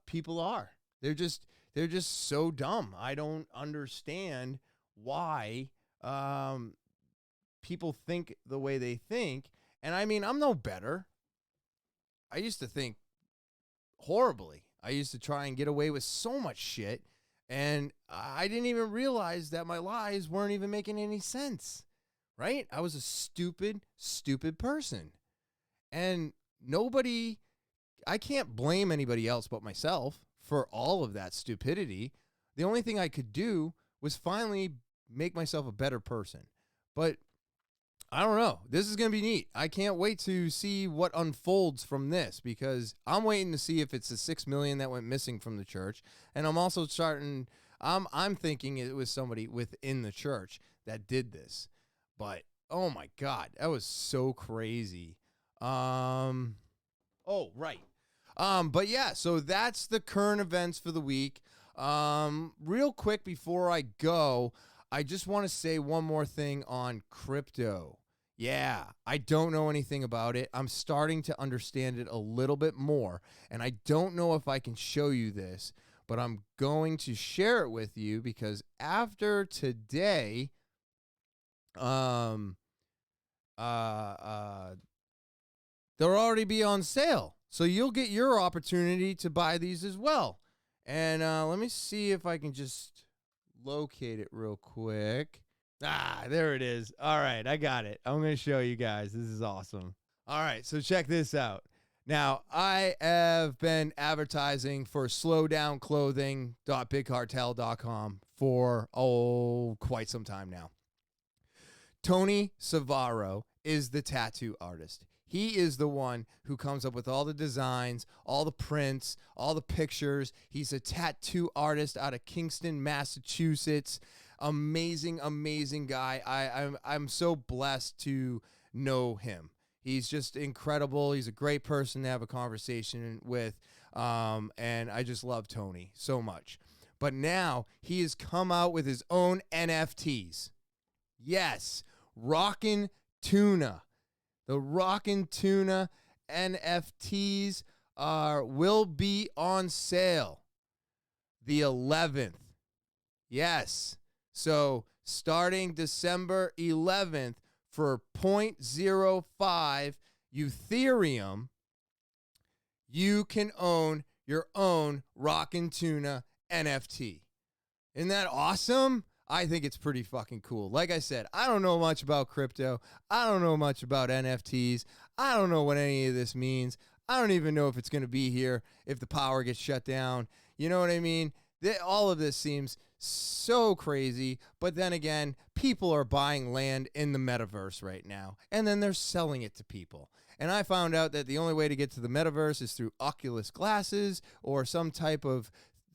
people are. They're just so dumb. I don't understand why people think the way they think. And I mean, I'm no better. I used to think horribly. I used to try and get away with so much shit, and I didn't even realize that my lies weren't even making any sense, right? I was a stupid, stupid person. And I can't blame anybody else but myself for all of that stupidity. The only thing I could do was finally make myself a better person. But I don't know. This is going to be neat. I can't wait to see what unfolds from this, because I'm waiting to see if it's the $6 million that went missing from the church. And I'm also I'm thinking it was somebody within the church that did this. But oh my God, that was so crazy. Oh, right. But yeah, so that's the current events for the week. Real quick before I go, I just want to say one more thing on crypto. Yeah, I don't know anything about it. I'm starting to understand it a little bit more, and I don't know if I can show you this, but I'm going to share it with you because after today, they'll already be on sale. So you'll get your opportunity to buy these as well. And let me see if I can just locate it real quick. There it is. All right, I got it. I'm going to show you guys. This is awesome. All right, so check this out. Now, I have been advertising for slowdownclothing.bigcartel.com for, quite some time now. Tony Savaro is the tattoo artist. He is the one who comes up with all the designs, all the prints, all the pictures. He's a tattoo artist out of Kingston, Massachusetts. Amazing, amazing guy. I'm so blessed to know him. He's just incredible. He's a great person to have a conversation with. And I just love Tony so much. But now he has come out with his own NFTs. Yes, Rockin Tuna. The Rockin Tuna NFTs will be on sale the 11th. Yes. So starting December 11th for 0.05 Ethereum, you can own your own Rockin Tuna NFT. Isn't that awesome? I think it's pretty fucking cool. Like I said, I don't know much about crypto. I don't know much about NFTs. I don't know what any of this means. I don't even know if it's going to be here if the power gets shut down. You know what I mean? All of this seems so crazy. But then again, people are buying land in the metaverse right now, and then they're selling it to people. And I found out that the only way to get to the metaverse is through Oculus glasses or some type of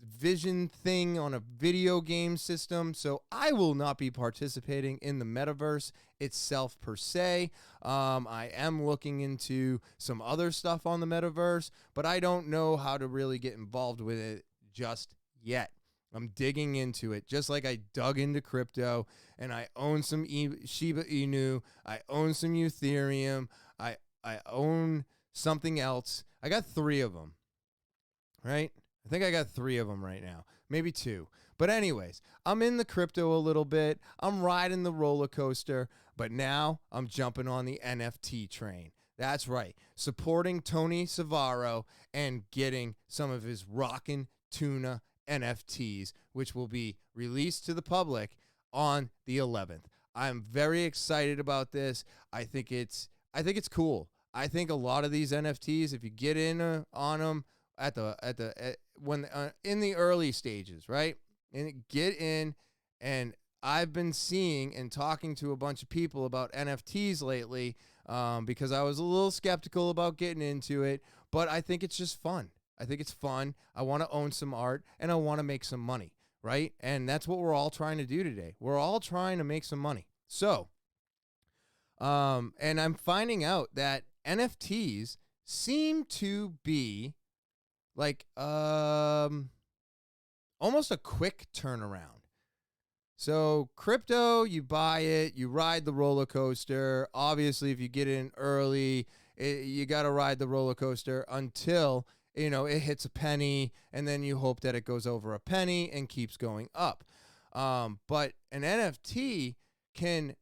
vision thing on a video game system. So I will not be participating in the metaverse itself per se. I am looking into some other stuff on the metaverse, but I don't know how to really get involved with it just yet. I'm digging into it, just like I dug into crypto, and I own some Shiba Inu, I own some Ethereum, I own something else. I got 3 of them, right? I think I got 3 of them right now, maybe 2. But anyways, I'm in the crypto a little bit. I'm riding the roller coaster, but now I'm jumping on the NFT train. That's right, supporting Tony Savaro and getting some of his Rockin Tuna NFTs, which will be released to the public on the 11th. I'm very excited about this. I think it's cool. I think a lot of these NFTs, if you get in on them in the early stages, right? And get in, and I've been seeing and talking to a bunch of people about NFTs lately because I was a little skeptical about getting into it, but I think it's just fun. I think it's fun. I want to own some art, and I want to make some money, right? And that's what we're all trying to do today. We're all trying to make some money. So, and I'm finding out that NFTs seem to be like almost a quick turnaround. So crypto, you buy it, you ride the roller coaster. Obviously, if you get in early, you got to ride the roller coaster until, it hits a penny, and then you hope that it goes over a penny and keeps going up. But an NFT can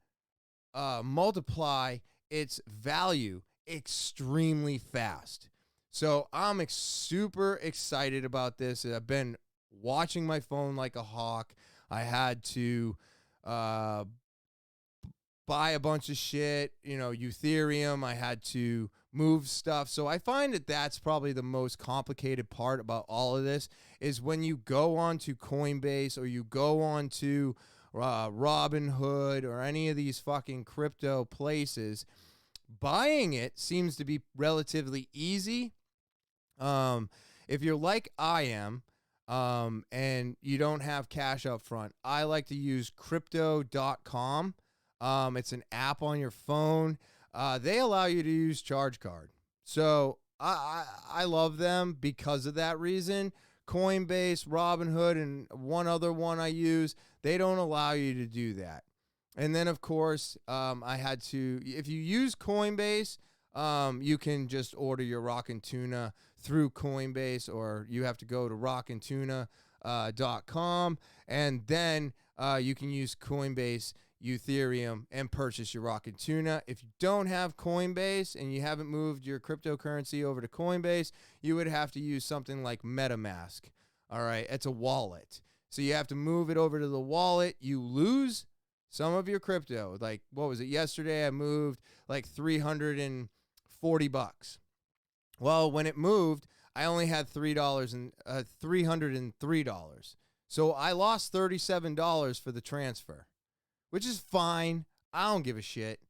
multiply its value extremely fast. So I'm super excited about this. I've been watching my phone like a hawk. I had to buy a bunch of shit, Ethereum. I had to move stuff. So I find that that's probably the most complicated part about all of this is when you go on to Coinbase or you go on to Robinhood, or any of these fucking crypto places, buying it seems to be relatively easy. If you're like I am, and you don't have cash up front, I like to use crypto.com. It's an app on your phone. They allow you to use charge card. So I love them because of that reason. Coinbase, Robinhood, and one other one I use, they don't allow you to do that. And then, of course, I had to, if you use Coinbase, you can just order your Rockin Tuna through Coinbase, or you have to go to rockintuna.com, and then you can use Coinbase Ethereum and purchase your Rockin Tuna. If you don't have Coinbase and you haven't moved your cryptocurrency over to Coinbase, you would have to use something like MetaMask. All right, it's a wallet. So you have to move it over to the wallet. You lose some of your crypto. Like, what was it? Yesterday I moved like $340. Well, when it moved, I only had $303. So I lost $37 for the transfer, which is fine. I don't give a shit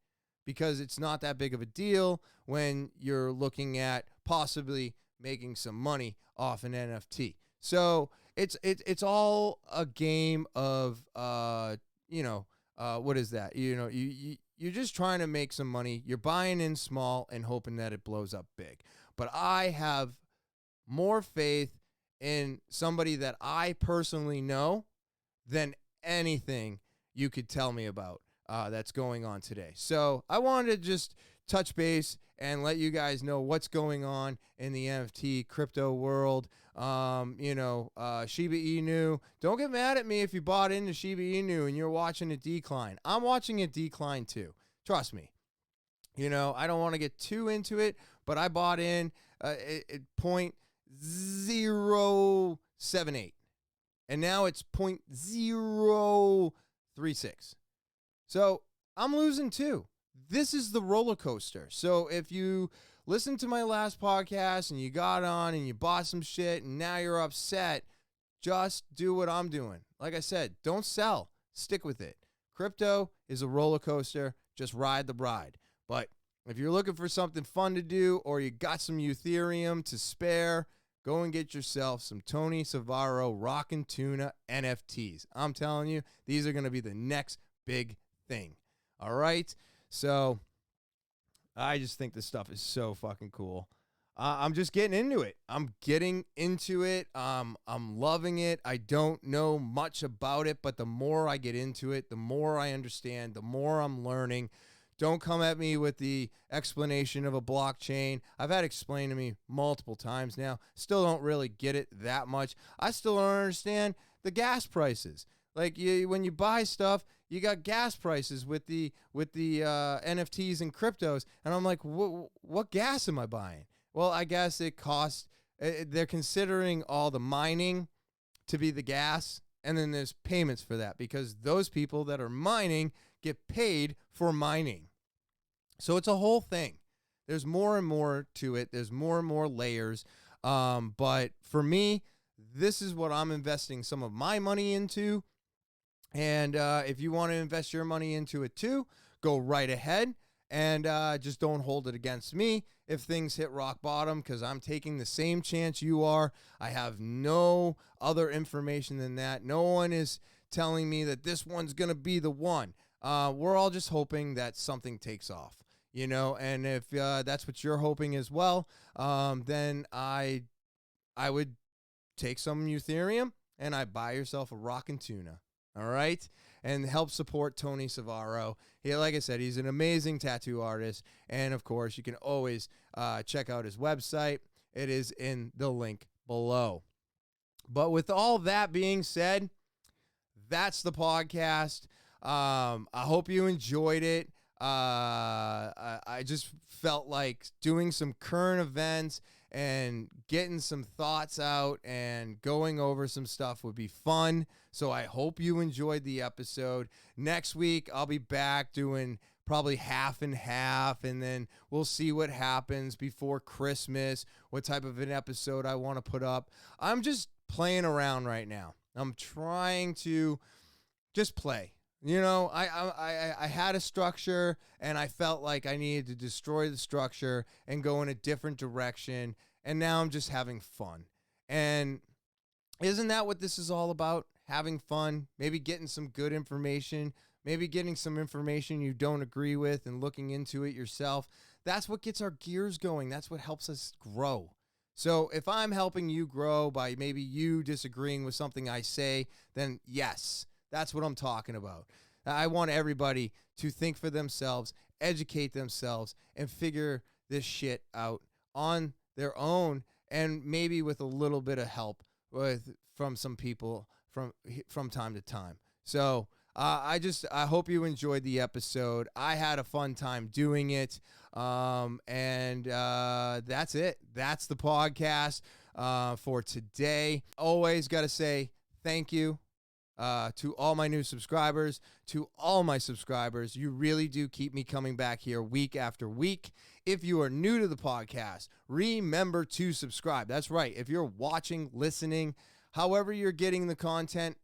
because it's not that big of a deal when you're looking at possibly making some money off an NFT. So it's all a game of what is that? You're just trying to make some money. You're buying in small and hoping that it blows up big. But I have more faith in somebody that I personally know than anything you could tell me about that's going on today. So I wanted to just touch base and let you guys know what's going on in the NFT crypto world. Shiba Inu. Don't get mad at me if you bought into Shiba Inu and you're watching it decline. I'm watching it decline too. Trust me. I don't want to get too into it, but I bought in at 0.078. And now it's 0.036. So I'm losing too. This is the roller coaster. So if you listen to my last podcast and you got on and you bought some shit and now you're upset, just do what I'm doing. Like I said, don't sell. Stick with it. Crypto is a roller coaster. Just ride the ride. But if you're looking for something fun to do or you got some Ethereum to spare, go and get yourself some Tony Savaro Rockin Tuna NFTs. I'm telling you, these are going to be the next big thing. All right? So I just think this stuff is so fucking cool. I'm just getting into it. I'm loving it. I don't know much about it, but the more I get into it, the more I understand, the more I'm learning. Don't come at me with the explanation of a blockchain. I've had it explained to me multiple times now. Still don't really get it that much. I still don't understand the gas prices. Like when you buy stuff, you got gas prices with the NFTs and cryptos, and I'm like, what gas am I buying? Well, I guess it costs. They're considering all the mining to be the gas, and then there's payments for that because those people that are mining get paid for mining. So it's a whole thing. There's more and more to it. There's more and more layers. But for me, this is what I'm investing some of my money into. And if you want to invest your money into it too, go right ahead. And just don't hold it against me if things hit rock bottom, because I'm taking the same chance you are. I have no other information than that. No one is telling me that this one's going to be the one. We're all just hoping that something takes off, and if that's what you're hoping as well, then I would take some Ethereum and I buy yourself a Rockin Tuna. All right. And help support Tony Savaro. Like I said, he's an amazing tattoo artist. And of course, you can always check out his website. It is in the link below. But with all that being said, that's the podcast. I hope you enjoyed it. I just felt like doing some current events and getting some thoughts out and going over some stuff would be fun. So I hope you enjoyed the episode. Next week, I'll be back doing probably half and half, and then we'll see what happens before Christmas, what type of an episode I want to put up. I'm just playing around right now. I'm trying to just play. You know, I had a structure, and I felt like I needed to destroy the structure and go in a different direction, and now I'm just having fun. And isn't that what this is all about? Having fun, maybe getting some good information, maybe getting some information you don't agree with and looking into it yourself. That's what gets our gears going. That's what helps us grow. So if I'm helping you grow by maybe you disagreeing with something I say, then yes, that's what I'm talking about. I want everybody to think for themselves, educate themselves, and figure this shit out on their own, and maybe with a little bit of help from some people from time to time. So I hope you enjoyed the episode. I had a fun time doing it. And that's it. That's the podcast for today. Always got to say thank you to all my new subscribers, to all my subscribers. You really do keep me coming back here week after week. If you are new to the podcast, remember to subscribe. That's right. If you're watching, listening, however you're getting the content,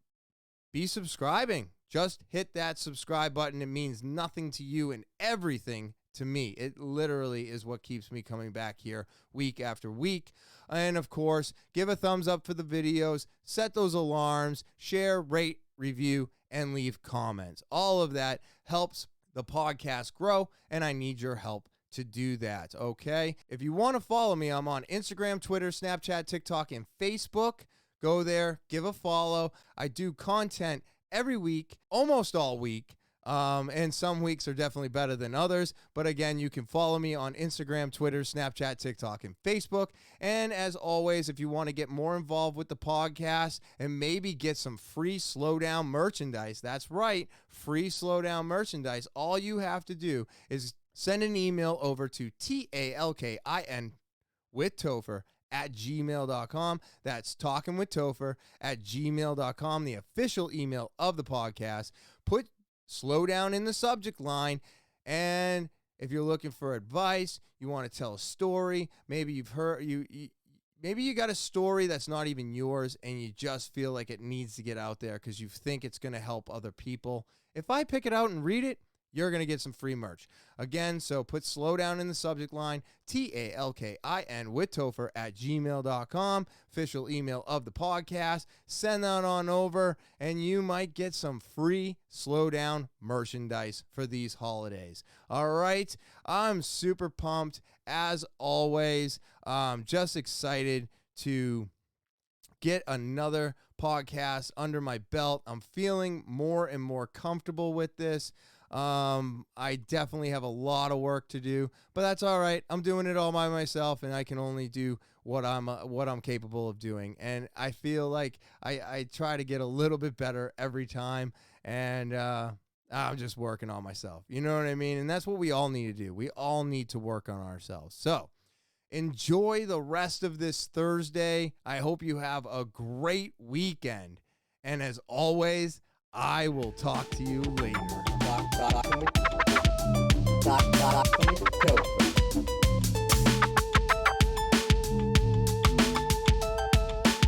be subscribing. Just hit that subscribe button. It means nothing to you and everything to me. It literally is what keeps me coming back here week after week. And of course, give a thumbs up for the videos, set those alarms, share, rate, review, and leave comments. All of that helps the podcast grow, and I need your help to do that, okay? If you want to follow me, I'm on Instagram, Twitter, Snapchat, TikTok, and Facebook. Go there, give a follow. I do content every week, almost all week. And some weeks are definitely better than others. But again, you can follow me on Instagram, Twitter, Snapchat, TikTok, and Facebook. And as always, if you want to get more involved with the podcast and maybe get some free Slowdown merchandise, that's right, free Slowdown merchandise, all you have to do is send an email over to talkinwithtopher@gmail.com. That's talkinwithtopher@gmail.com, the official email of the podcast. Put Slowdown in the subject line, and if you're looking for advice, you want to tell a story, maybe you've heard maybe you got a story that's not even yours and you just feel like it needs to get out there because you think it's going to help other people. If I pick it out and read it, you're going to get some free merch. Again, so put Slowdown in the subject line, talkinwithtopher@gmail.com, official email of the podcast. Send that on over, and you might get some free Slowdown merchandise for these holidays. All right, I'm super pumped, as always. Just excited to get another podcast under my belt. I'm feeling more and more comfortable with this. I definitely have a lot of work to do, but that's all right. I'm doing it all by myself, and I can only do what I'm capable of doing. And I feel like I try to get a little bit better every time, and I'm just working on myself. You know what I mean? And that's what we all need to do. We all need to work on ourselves. So enjoy the rest of this Thursday. I hope you have a great weekend. And as always, I will talk to you later.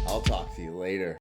I'll talk to you later.